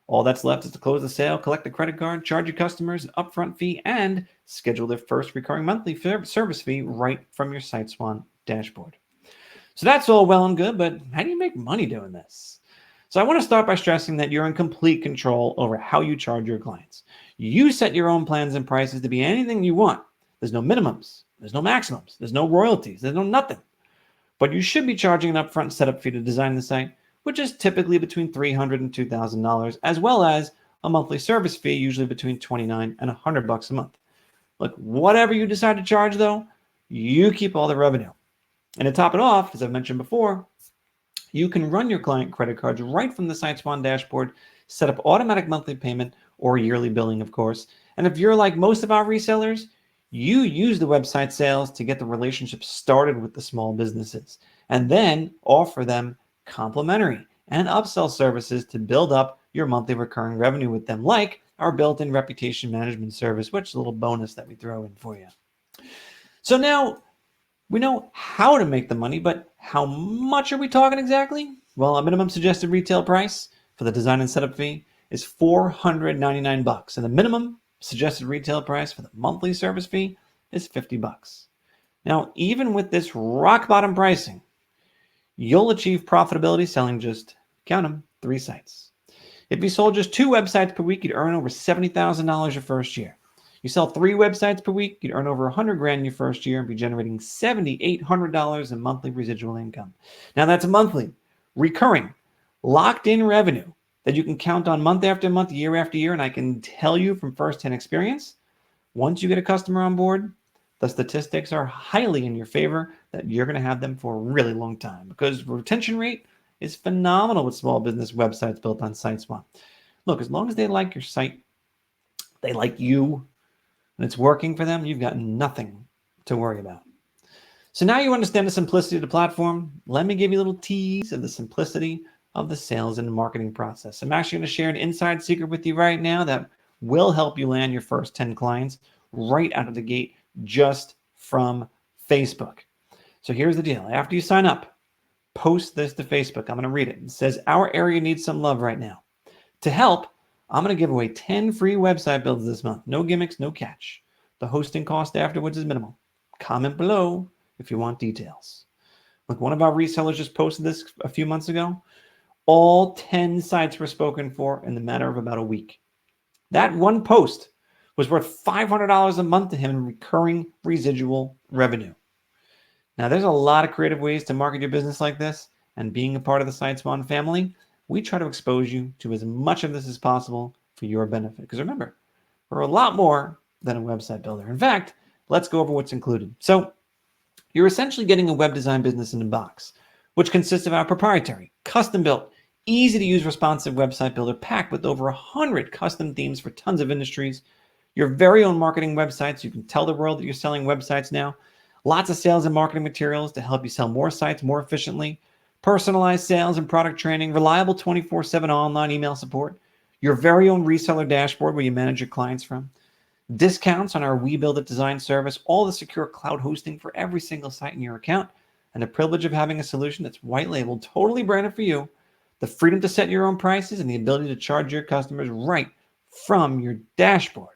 All that's left is to close the sale, collect the credit card, charge your customers an upfront fee, and schedule their first recurring monthly service fee right from your Sightspawn dashboard. So that's all well and good, but how do you make money doing this? So I want to start by stressing that you're in complete control over how you charge your clients. You set your own plans and prices to be anything you want. There's no minimums, there's no maximums, there's no royalties, there's no nothing. But you should be charging an upfront setup fee to design the site, which is typically between $300 and $2,000, as well as a monthly service fee, usually between $29 and $100 a month. Look, whatever you decide to charge, though, you keep all the revenue. And to top it off, as I've mentioned before, you can run your client credit cards right from the Sightspawn dashboard, set up automatic monthly payment or yearly billing, of course. And if you're like most of our resellers, you use the website sales to get the relationship started with the small businesses, and then offer them complimentary and upsell services to build up your monthly recurring revenue with them, like our built-in reputation management service, which is a little bonus that we throw in for you. So now we know how to make the money, but how much are we talking exactly? Well, a minimum suggested retail price for the design and setup fee is $499, and the minimum suggested retail price for the monthly service fee is $50. Now, even with this rock bottom pricing, you'll achieve profitability selling just, count them, 3 sites. If you sold just 2 websites per week, you'd earn over $70,000 your first year. You sell 3 websites per week, you'd earn over $100,000 your first year and be generating $7,800 in monthly residual income. Now that's monthly, recurring, locked-in revenue that you can count on month after month, year after year. And I can tell you from firsthand experience, once you get a customer on board, the statistics are highly in your favor that you're going to have them for a really long time, because retention rate is phenomenal with small business websites built on Sightspawn. Look, as long as they like your site, they like you, and it's working for them, you've got nothing to worry about. So now you understand the simplicity of the platform. Let me give you a little tease of the simplicity of the sales and marketing process. I'm actually going to share an inside secret with you right now that will help you land your first 10 clients right out of the gate just from Facebook. So here's the deal. After you sign up, post this to Facebook. I'm going to read it. It says, our area needs some love right now. To help, I'm going to give away 10 free website builds this month. No gimmicks, no catch. The hosting cost afterwards is minimal. Comment below if you want details. Look, one of our resellers just posted this a few months ago. All 10 sites were spoken for in the matter of about a week. That one post was worth $500 a month to him in recurring residual revenue. Now, there's a lot of creative ways to market your business like this, and being a part of the Sightspawn family, we try to expose you to as much of this as possible for your benefit. Because remember, we're a lot more than a website builder. In fact, let's go over what's included. So you're essentially getting a web design business in a box, which consists of our proprietary, custom-built, easy-to-use responsive website builder packed with over 100 custom themes for tons of industries, your very own marketing websites. You can tell the world that you're selling websites now, lots of sales and marketing materials to help you sell more sites more efficiently, personalized sales and product training, reliable 24/7 online email support, your very own reseller dashboard where you manage your clients from, discounts on our We Build It design service, all the secure cloud hosting for every single site in your account, and the privilege of having a solution that's white labeled, totally branded for you, the freedom to set your own prices, and the ability to charge your customers right from your dashboard.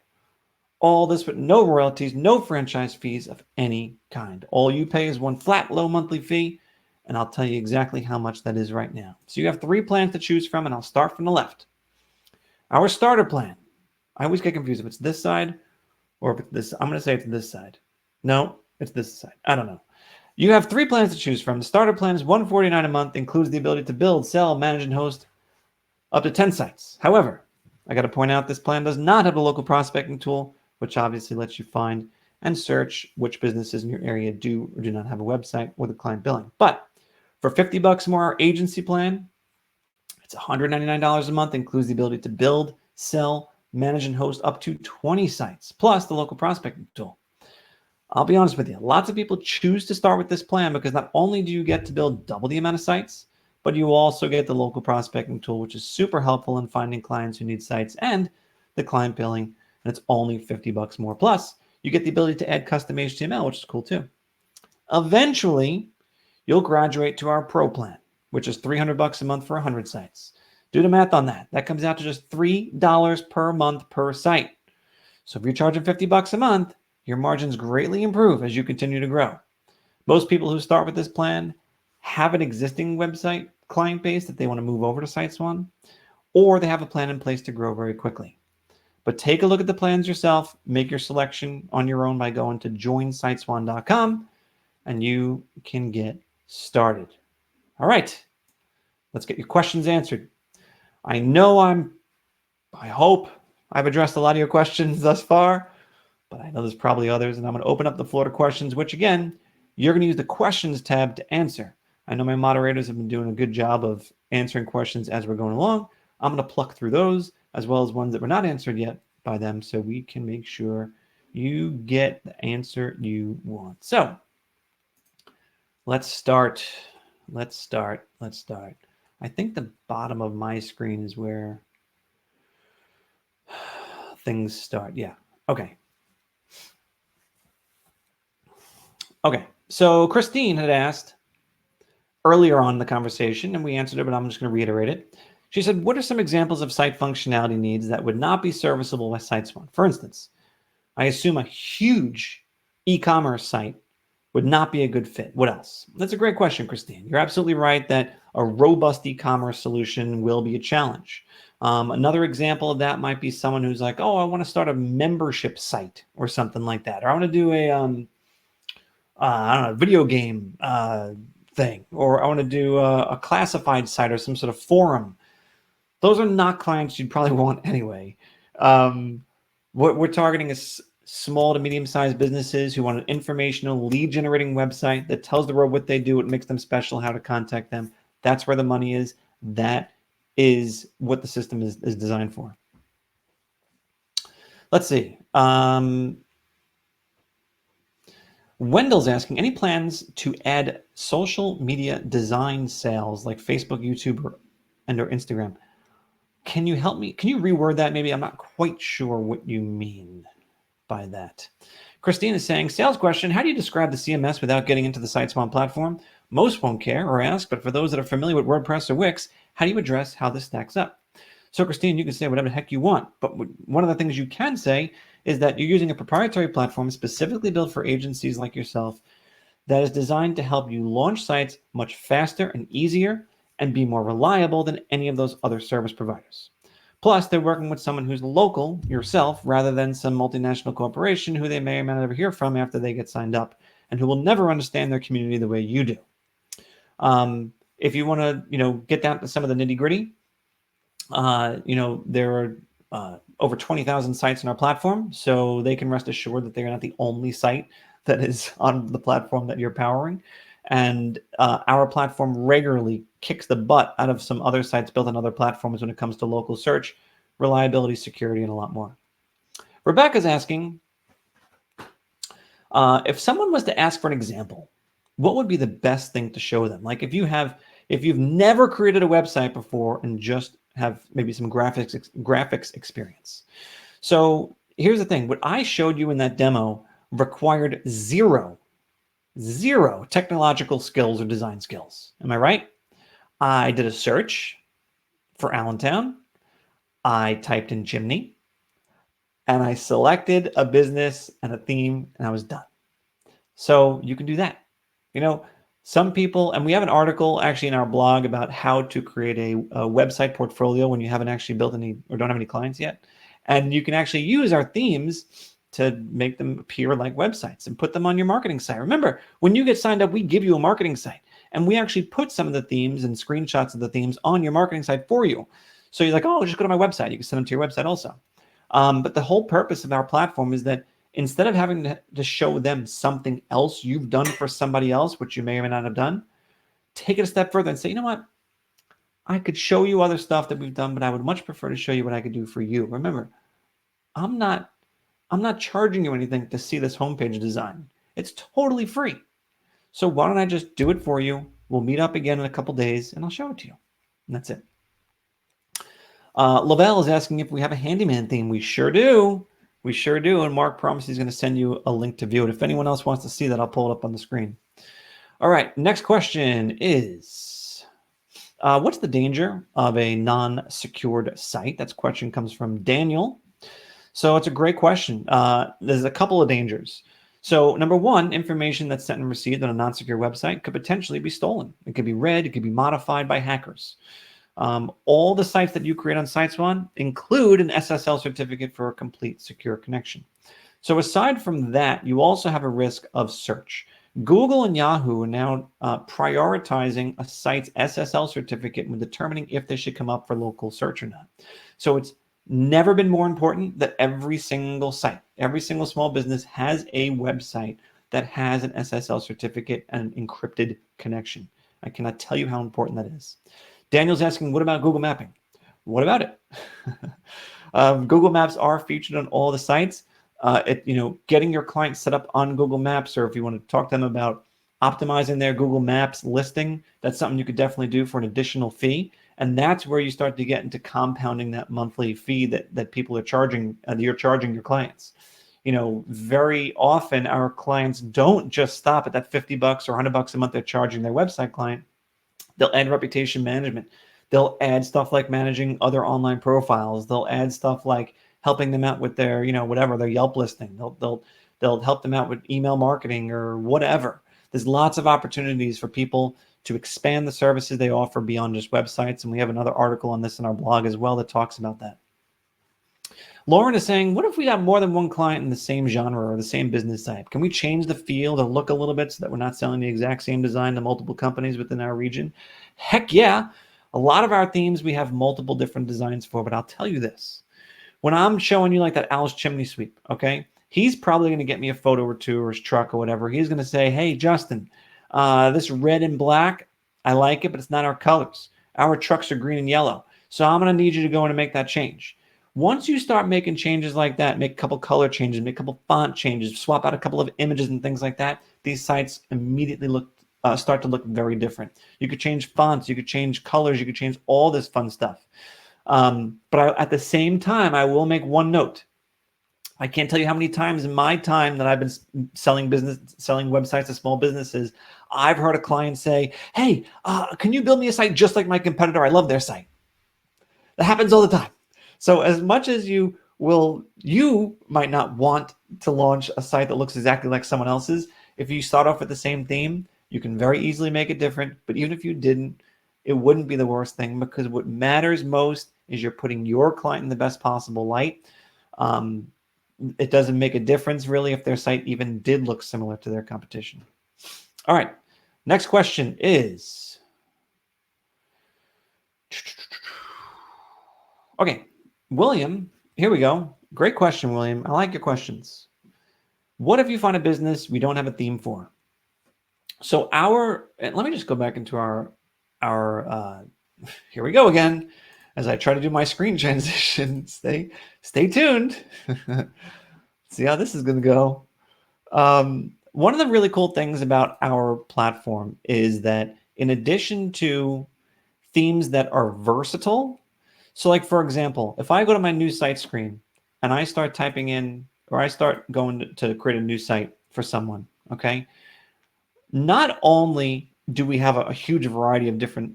All this with no royalties, no franchise fees of any kind. All you pay is one flat, low monthly fee, and I'll tell you exactly how much that is right now. So you have 3 plans to choose from, and I'll start from the left. Our starter plan. I always get confused if it's this side or if it's this. I'm going to say it's this side. No, it's this side. I don't know. You have 3 plans to choose from. The starter plan is $149 a month, includes the ability to build, sell, manage, and host up to 10 sites. However, I got to point out this plan does not have a local prospecting tool, which obviously lets you find and search which businesses in your area do or do not have a website or the client billing. But for $50 more, our agency plan, it's $199 a month, includes the ability to build, sell, manage, and host up to 20 sites, plus the local prospecting tool. I'll be honest with you, lots of people choose to start with this plan because not only do you get to build double the amount of sites, but you also get the local prospecting tool, which is super helpful in finding clients who need sites, and the client billing, and it's only $50 more. Plus, you get the ability to add custom HTML, which is cool too. Eventually, you'll graduate to our Pro plan, which is $300 a month for 100 sites. Do the math on that. That comes out to just $3 per month per site. So if you're charging $50 a month, your margins greatly improve as you continue to grow. Most people who start with this plan have an existing website client base that they want to move over to Sightspawn, or they have a plan in place to grow very quickly. But take a look at the plans yourself, make your selection on your own by going to joinsightspawn.com, and you can get started. All right, let's get your questions answered. I hope I've addressed a lot of your questions thus far, but I know there's probably others, and I'm going to open up the floor to questions, which again, you're going to use the questions tab to answer. I know my moderators have been doing a good job of answering questions as we're going along. I'm going to pluck through those as well as ones that were not answered yet by them so we can make sure you get the answer you want. So let's start. I think the bottom of my screen is where things start. Yeah. Okay. So Christine had asked earlier on in the conversation, and we answered it, but I'm just going to reiterate it. She said, what are some examples of site functionality needs that would not be serviceable by Sightspawn? For instance, I assume a huge e-commerce site would not be a good fit. What else? That's a great question, Christine. You're absolutely right that a robust e-commerce solution will be a challenge. Another example of that might be someone who's like, oh, I want to start a membership site or something like that. Or I want to do a video game thing, or I want to do a classified site or some sort of forum. Those are not clients you'd probably want anyway. What we're targeting is small to medium-sized businesses who want an informational, lead-generating website that tells the world what they do, what makes them special, how to contact them. That's where the money is. That is what the system is designed for. Let's see. Wendell's asking, any plans to add social media design sales like Facebook, YouTube, or Instagram? Can you help me? Can you reword that? Maybe I'm not quite sure what you mean by that. Christine is saying, sales question, how do you describe the CMS without getting into the Sightspawn platform? Most won't care or ask, but for those that are familiar with WordPress or Wix, how do you address how this stacks up? So Christine, you can say whatever the heck you want, but one of the things you can say is that you're using a proprietary platform specifically built for agencies like yourself that is designed to help you launch sites much faster and easier and be more reliable than any of those other service providers. Plus, they're working with someone who's local, yourself, rather than some multinational corporation who they may or may not ever hear from after they get signed up and who will never understand their community the way you do. If you want to, get down to some of the nitty gritty, there are over 20,000 sites on our platform, so they can rest assured that they're not the only site that is on the platform that you're powering. And our platform regularly kicks the butt out of some other sites built on other platforms when it comes to local search, reliability, security, and a lot more. Rebecca's asking, if someone was to ask for an example, what would be the best thing to show them? Like if you've never created a website before and just have maybe some graphics experience. So here's the thing. What I showed you in that demo required zero technological skills or design skills. Am I right? I did a search for Allentown. I typed in Chimney and I selected a business and a theme and I was done. So you can do that. Some people, and we have an article actually in our blog about how to create a website portfolio when you haven't actually built any or don't have any clients yet. And you can actually use our themes to make them appear like websites and put them on your marketing site. Remember, when you get signed up, we give you a marketing site and we actually put some of the themes and screenshots of the themes on your marketing site for you. So you're like, oh, just go to my website. You can send them to your website also. But the whole purpose of our platform is that instead of having to show them something else you've done for somebody else, which you may or may not have done, take it a step further and say, you know what? I could show you other stuff that we've done, but I would much prefer to show you what I could do for you. Remember, I'm not charging you anything to see this homepage design. It's totally free. So why don't I just do it for you? We'll meet up again in a couple days and I'll show it to you. And that's it. Lavelle is asking if we have a handyman theme. We sure do. We sure do. And Mark promised he's going to send you a link to view it. If anyone else wants to see that, I'll pull it up on the screen. All right. Next question is, what's the danger of a non-secured site? That question comes from Daniel. So it's a great question. There's a couple of dangers. So number one, information that's sent and received on a non-secure website could potentially be stolen. It could be read. It could be modified by hackers. All the sites that you create on Sightspawn include an SSL certificate for a complete secure connection. So aside from that, you also have a risk of search. Google and Yahoo are now prioritizing a site's SSL certificate when determining if they should come up for local search or not. So it's never been more important that every single site, every single small business has a website that has an SSL certificate and an encrypted connection. I cannot tell you how important that is. Daniel's asking, what about Google Mapping? What about it? Google Maps are featured on all the sites. Getting your client set up on Google Maps, or if you want to talk to them about optimizing their Google Maps listing, that's something you could definitely do for an additional fee. And that's where you start to get into compounding that monthly fee that people are charging, you're charging your clients. Very often our clients don't just stop at that $50 or $100 a month they're charging their website client. They'll add reputation management. They'll add stuff like managing other online profiles. They'll add stuff like helping them out with their, their Yelp listing. They'll help them out with email marketing or whatever. There's lots of opportunities for people to expand the services they offer beyond just websites. And we have another article on this in our blog as well that talks about that. Lauren is saying, what if we got more than one client in the same genre or the same business type? Can we change the feel to look a little bit so that we're not selling the exact same design to multiple companies within our region? Heck yeah. A lot of our themes we have multiple different designs for, but I'll tell you this. When I'm showing you like that Al's chimney sweep, okay, he's probably going to get me a photo or two or his truck or whatever. He's going to say, hey, Justin, this red and black, I like it, but it's not our colors. Our trucks are green and yellow. So I'm going to need you to go in and make that change. Once you start making changes like that, make a couple color changes, make a couple font changes, swap out a couple of images and things like that, these sites immediately start to look very different. You could change fonts, you could change colors, you could change all this fun stuff. At the same time, I will make one note. I can't tell you how many times in my time that I've been selling websites to small businesses, I've heard a client say, hey, can you build me a site just like my competitor? I love their site. That happens all the time. So as much as you might not want to launch a site that looks exactly like someone else's. If you start off with the same theme, you can very easily make it different. But even if you didn't, it wouldn't be the worst thing, because what matters most is you're putting your client in the best possible light. It doesn't make a difference really if their site even did look similar to their competition. All right, next question is, okay, William, here we go. Great question, William. I like your questions. What if you find a business we don't have a theme for? So let me just go back into our here we go again, as I try to do my screen transition. Stay tuned. See how this is going to go. One of the really cool things about our platform is that in addition to themes that are versatile, so like for example, if I go to my new site screen and I start typing in, or I start going to create a new site for someone, okay? Not only do we have a huge variety of different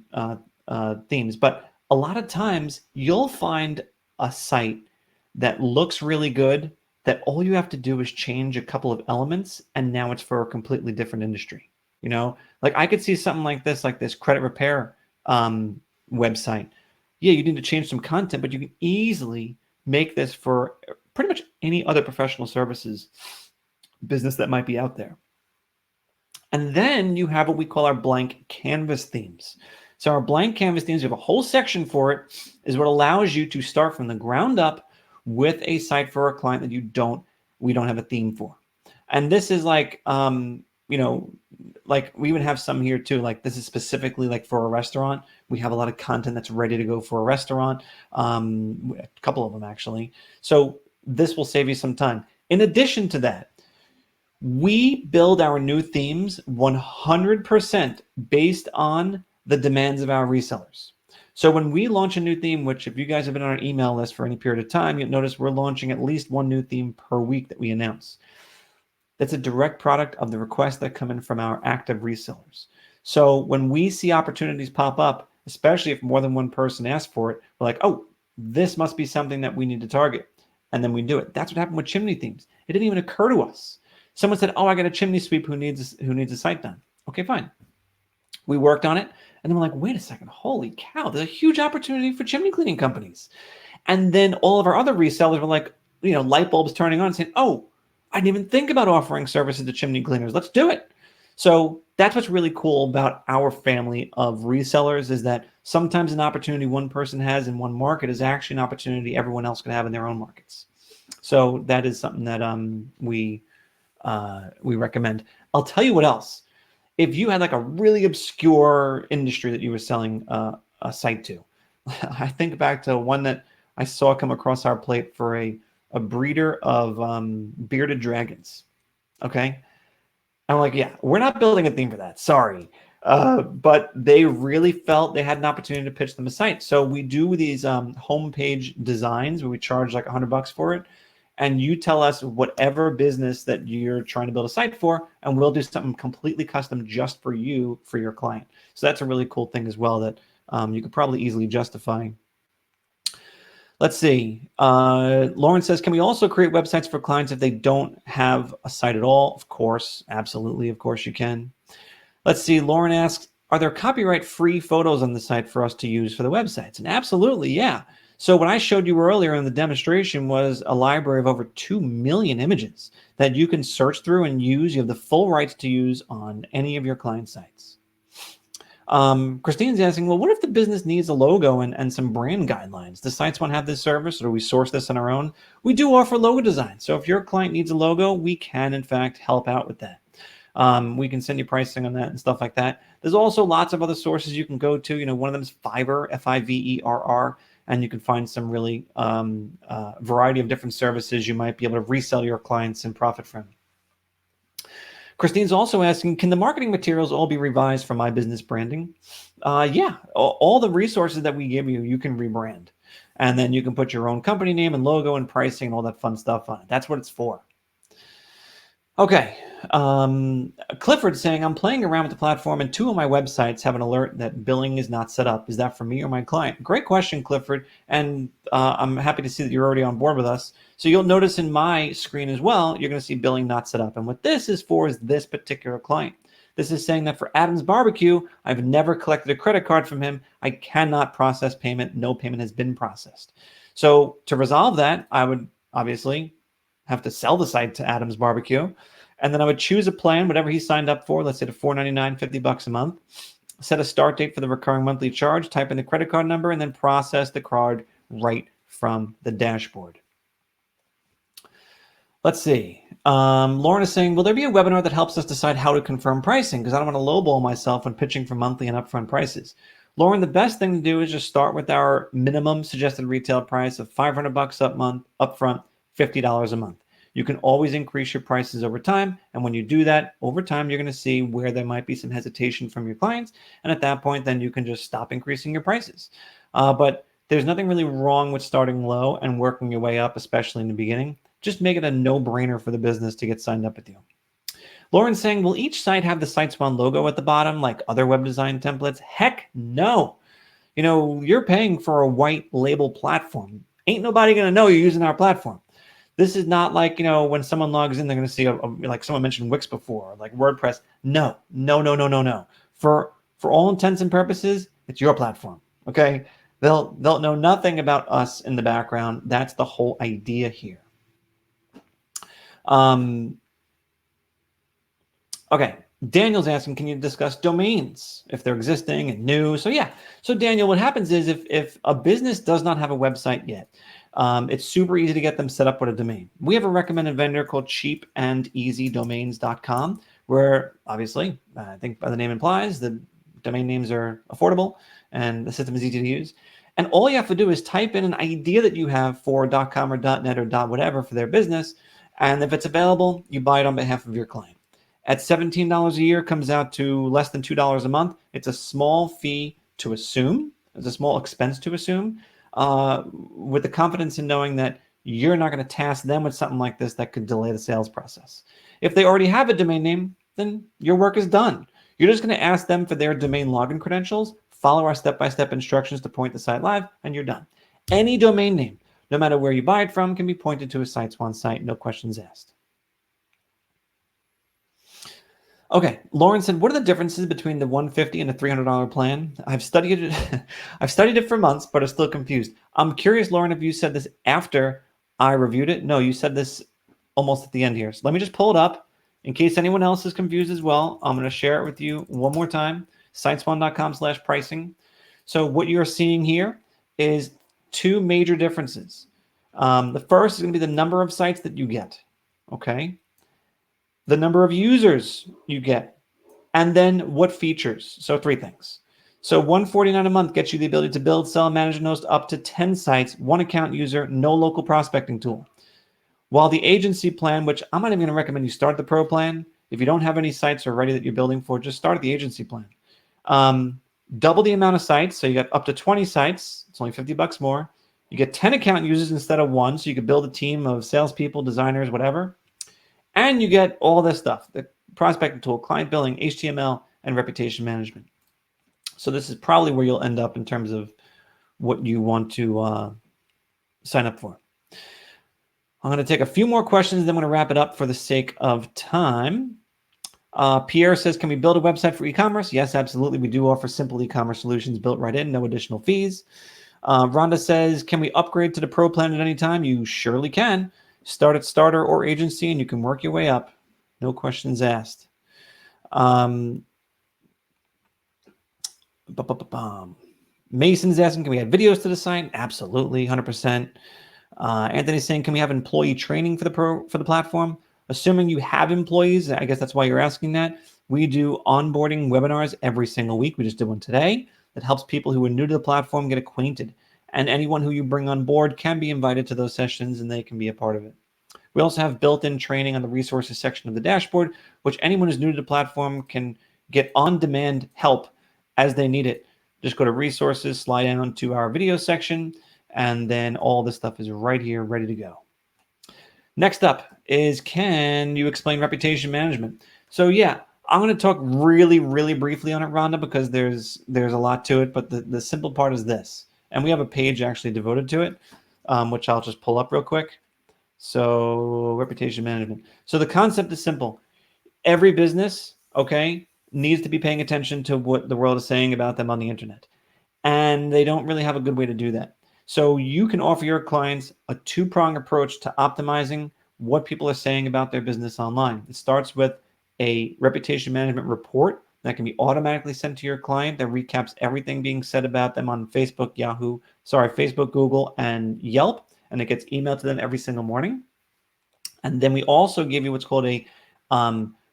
themes, but a lot of times you'll find a site that looks really good, that all you have to do is change a couple of elements, and now it's for a completely different industry. You know, like I could see something like this credit repair website. Yeah, you need to change some content, but you can easily make this for pretty much any other professional services business that might be out there. And then you have what we call our blank canvas themes. So our blank canvas themes, we have a whole section for it, is what allows you to start from the ground up with a site for a client that we don't have a theme for. And this is like, you know, like we would have some here too, like this is specifically like for a restaurant. We have a lot of content that's ready to go for a restaurant, a couple of them actually. So this will save you some time. In addition to that, we build our new themes 100% based on the demands of our resellers. So when we launch a new theme, which if you guys have been on our email list for any period of time, you'll notice we're launching at least one new theme per week that we announce. That's a direct product of the requests that come in from our active resellers. So when we see opportunities pop up, especially if more than one person asks for it, we're like, oh, this must be something that we need to target. And then we do it. That's what happened with chimney themes. It didn't even occur to us. Someone said, oh, I got a chimney sweep who needs a site done. Okay, fine. We worked on it. And then we're like, wait a second, holy cow, there's a huge opportunity for chimney cleaning companies. And then all of our other resellers were like, you know, light bulbs turning on, saying, oh, I didn't even think about offering services to chimney cleaners. Let's do it. So that's what's really cool about our family of resellers, is that sometimes an opportunity one person has in one market is actually an opportunity everyone else can have in their own markets. So that is something that we recommend. I'll tell you what else. If you had like a really obscure industry that you were selling a site to, I think back to one that I saw come across our plate for a breeder of bearded dragons. Okay. I'm like, yeah, we're not building a theme for that. Sorry. But they really felt they had an opportunity to pitch them a site. So we do these homepage designs where we charge like $100 for it. And you tell us whatever business that you're trying to build a site for, and we'll do something completely custom just for you, for your client. So that's a really cool thing as well that you could probably easily justify. Let's see. Lauren says, can we also create websites for clients if they don't have a site at all? Of course, absolutely. Of course you can. Let's see. Lauren asks, are there copyright-free photos on the site for us to use for the websites? And absolutely, yeah. So what I showed you earlier in the demonstration was a library of over 2 million images that you can search through and use. You have the full rights to use on any of your client sites. Christine's asking, well, what if the business needs a logo and some brand guidelines? Does Sightspawn have this service, or do we source this on our own? We do offer logo design. So if your client needs a logo, we can, in fact, help out with that. We can send you pricing on that and stuff like that. There's also lots of other sources you can go to. You know, one of them is Fiverr, Fiverr. and you can find some really variety of different services you might be able to resell to your clients and profit from. Christine's also asking, can the marketing materials all be revised for my business branding? Yeah, all the resources that we give you, you can rebrand. And then you can put your own company name and logo and pricing and all that fun stuff on it. That's what it's for. Okay. Clifford's saying, I'm playing around with the platform and 2 of my websites have an alert that billing is not set up. Is that for me or my client? Great question, Clifford. And I'm happy to see that you're already on board with us. So you'll notice in my screen as well, you're going to see billing not set up. And what this is for is this particular client. This is saying that for Adam's Barbecue, I've never collected a credit card from him. I cannot process payment. No payment has been processed. So to resolve that, I would obviously have to sell the site to Adam's Barbecue. And then I would choose a plan, whatever he signed up for. Let's say the $4.99, $50 a month. Set a start date for the recurring monthly charge, type in the credit card number, and then process the card right from the dashboard. Let's see. Lauren is saying, will there be a webinar that helps us decide how to confirm pricing? Because I don't want to lowball myself when pitching for monthly and upfront prices. Lauren, the best thing to do is just start with our minimum suggested retail price of $500 upfront, $50 a month. You can always increase your prices over time. And when you do that over time, you're going to see where there might be some hesitation from your clients. And at that point, then you can just stop increasing your prices. But there's nothing really wrong with starting low and working your way up, especially in the beginning. Just make it a no-brainer for the business to get signed up with you. Lauren's saying, will each site have the Sightspawn logo at the bottom like other web design templates? Heck no. You know, you're paying for a white label platform. Ain't nobody going to know you're using our platform. This is not like, you know, when someone logs in, they're going to see, like someone mentioned Wix before, like WordPress. No. For all intents and purposes, it's your platform, okay? They'll know nothing about us in the background. That's the whole idea here. Okay, Daniel's asking, can you discuss domains if they're existing and new? So yeah, so Daniel, what happens is if a business does not have a website yet, it's super easy to get them set up with a domain. We have a recommended vendor called cheapandeasydomains.com, where obviously, I think by the name implies, the domain names are affordable and the system is easy to use. And all you have to do is type in an idea that you have for .com or .net or .whatever for their business. And if it's available, you buy it on behalf of your client. At $17 a year, comes out to less than $2 a month. It's a small fee to assume. It's a small expense to assume, with the confidence in knowing that you're not going to task them with something like this that could delay the sales process. If they already have a domain name, then your work is done. You're just going to ask them for their domain login credentials, follow our step-by-step instructions to point the site live, and you're done. Any domain name, no matter where you buy it from, can be pointed to a Sightspawn site, no questions asked. Okay, Lauren said, what are the differences between the $150 and the $300 plan? I've studied it. I've studied it for months, but I'm still confused. I'm curious, Lauren, if you said this after I reviewed it. No, you said this almost at the end here. So let me just pull it up in case anyone else is confused as well. I'm going to share it with you one more time. Sightspawn.com/pricing. So what you're seeing here is 2 major differences. The first is going to be the number of sites that you get. Okay. The number of users you get, and then what features. So 3 things. So $149 a month gets you the ability to build, sell, manage, and host up to 10 sites, 1 account user, no local prospecting tool. While the agency plan, which I'm not even going to recommend you start the pro plan. If you don't have any sites already that you're building for, just start the agency plan. Double the amount of sites. So you got up to 20 sites. It's only $50 more. You get 10 account users instead of 1. So you could build a team of salespeople, designers, whatever. And you get all this stuff, the prospecting tool, client billing, HTML, and reputation management. So this is probably where you'll end up in terms of what you want to sign up for. I'm going to take a few more questions, then I'm going to wrap it up for the sake of time. Pierre says, can we build a website for e-commerce? Yes, absolutely. We do offer simple e-commerce solutions built right in, no additional fees. Rhonda says, can we upgrade to the pro plan at any time? You surely can. Start at starter or agency, and you can work your way up. No questions asked. Mason's asking, can we add videos to the site? Absolutely, 100%. Anthony's saying, can we have employee training for the platform? Assuming you have employees, I guess that's why you're asking that. We do onboarding webinars every single week. We just did one today that helps people who are new to the platform get acquainted. and anyone who you bring on board can be invited to those sessions and they can be a part of it. We also have built-in training on the resources section of the dashboard, which anyone who's new to the platform can get on-demand help as they need it. Just go to resources, slide down to our video section, and then all this stuff is right here, ready to go. Next up is, can you explain reputation management? So yeah, I'm going to talk really, really briefly on it, Rhonda, because there's a lot to it, but the simple part is this. And we have a page actually devoted to it, which I'll just pull up real quick. So reputation management. So the concept is simple. Every business, okay, needs to be paying attention to what the world is saying about them on the internet. And they don't really have a good way to do that. So you can offer your clients a two-pronged approach to optimizing what people are saying about their business online. It starts with a reputation management report that can be automatically sent to your client that recaps everything being said about them on Facebook, Facebook, Google, and Yelp, and it gets emailed to them every single morning. And then we also give you what's called a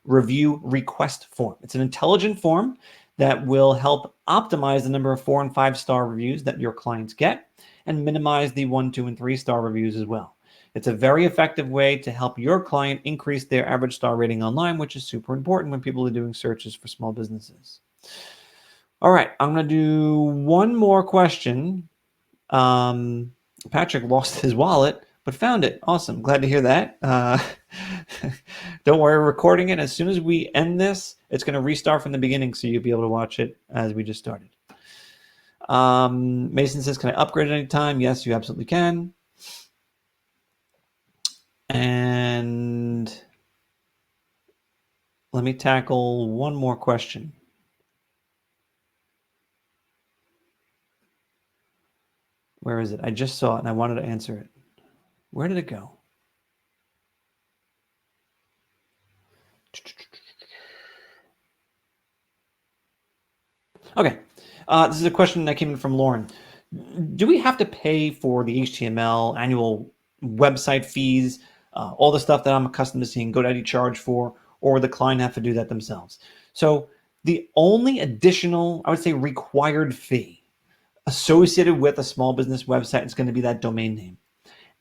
review request form. It's an intelligent form that will help optimize the number of 4- and 5-star reviews that your clients get and minimize the 1-, 2-, and 3-star reviews as well. It's a very effective way to help your client increase their average star rating online, which is super important when people are doing searches for small businesses. All right, I'm going to do one more question. Patrick lost his wallet, but found it. Awesome. Glad to hear that. Don't worry, we're recording it. As soon as we end this, it's going to restart from the beginning, so you'll be able to watch it as we just started. Mason says, can I upgrade at any time? Yes, you absolutely can. And let me tackle one more question. Where is it? I just saw it and I wanted to answer it. Where did it go? Okay. This is a question that came in from Lauren. Do we have to pay for the HTML, annual website fees, all the stuff that I'm accustomed to seeing GoDaddy charge for, or the client have to do that themselves? So the only additional, I would say, required fee associated with a small business website is going to be that domain name.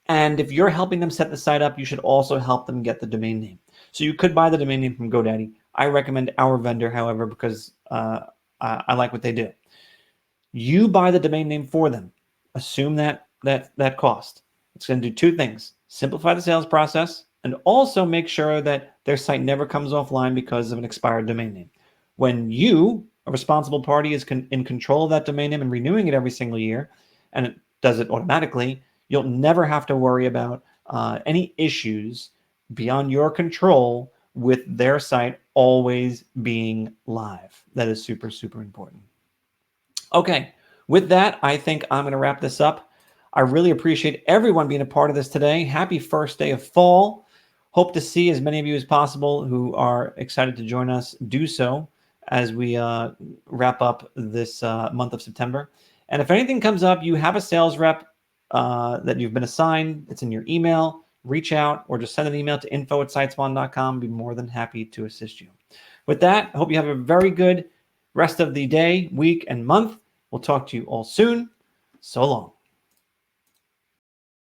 And if you're helping them set the site up, you should also help them get the domain name. So you could buy the domain name from GoDaddy. I recommend our vendor, however, because I like what they do. You buy the domain name for them. Assume that cost. It's going to do two things: simplify the sales process, and also make sure that their site never comes offline because of an expired domain name. When you, a responsible party, is in control of that domain name and renewing it every single year, and it does it automatically, you'll never have to worry about any issues beyond your control with their site always being live. That is super, super important. Okay, with that, I think I'm going to wrap this up. I really appreciate everyone being a part of this today. Happy first day of fall. Hope to see as many of you as possible who are excited to join us do so as we wrap up this month of September. And if anything comes up, you have a sales rep that you've been assigned, it's in your email, reach out or just send an email to info@sightspawn.com. I'd be more than happy to assist you. With that, I hope you have a very good rest of the day, week, and month. We'll talk to you all soon. So long.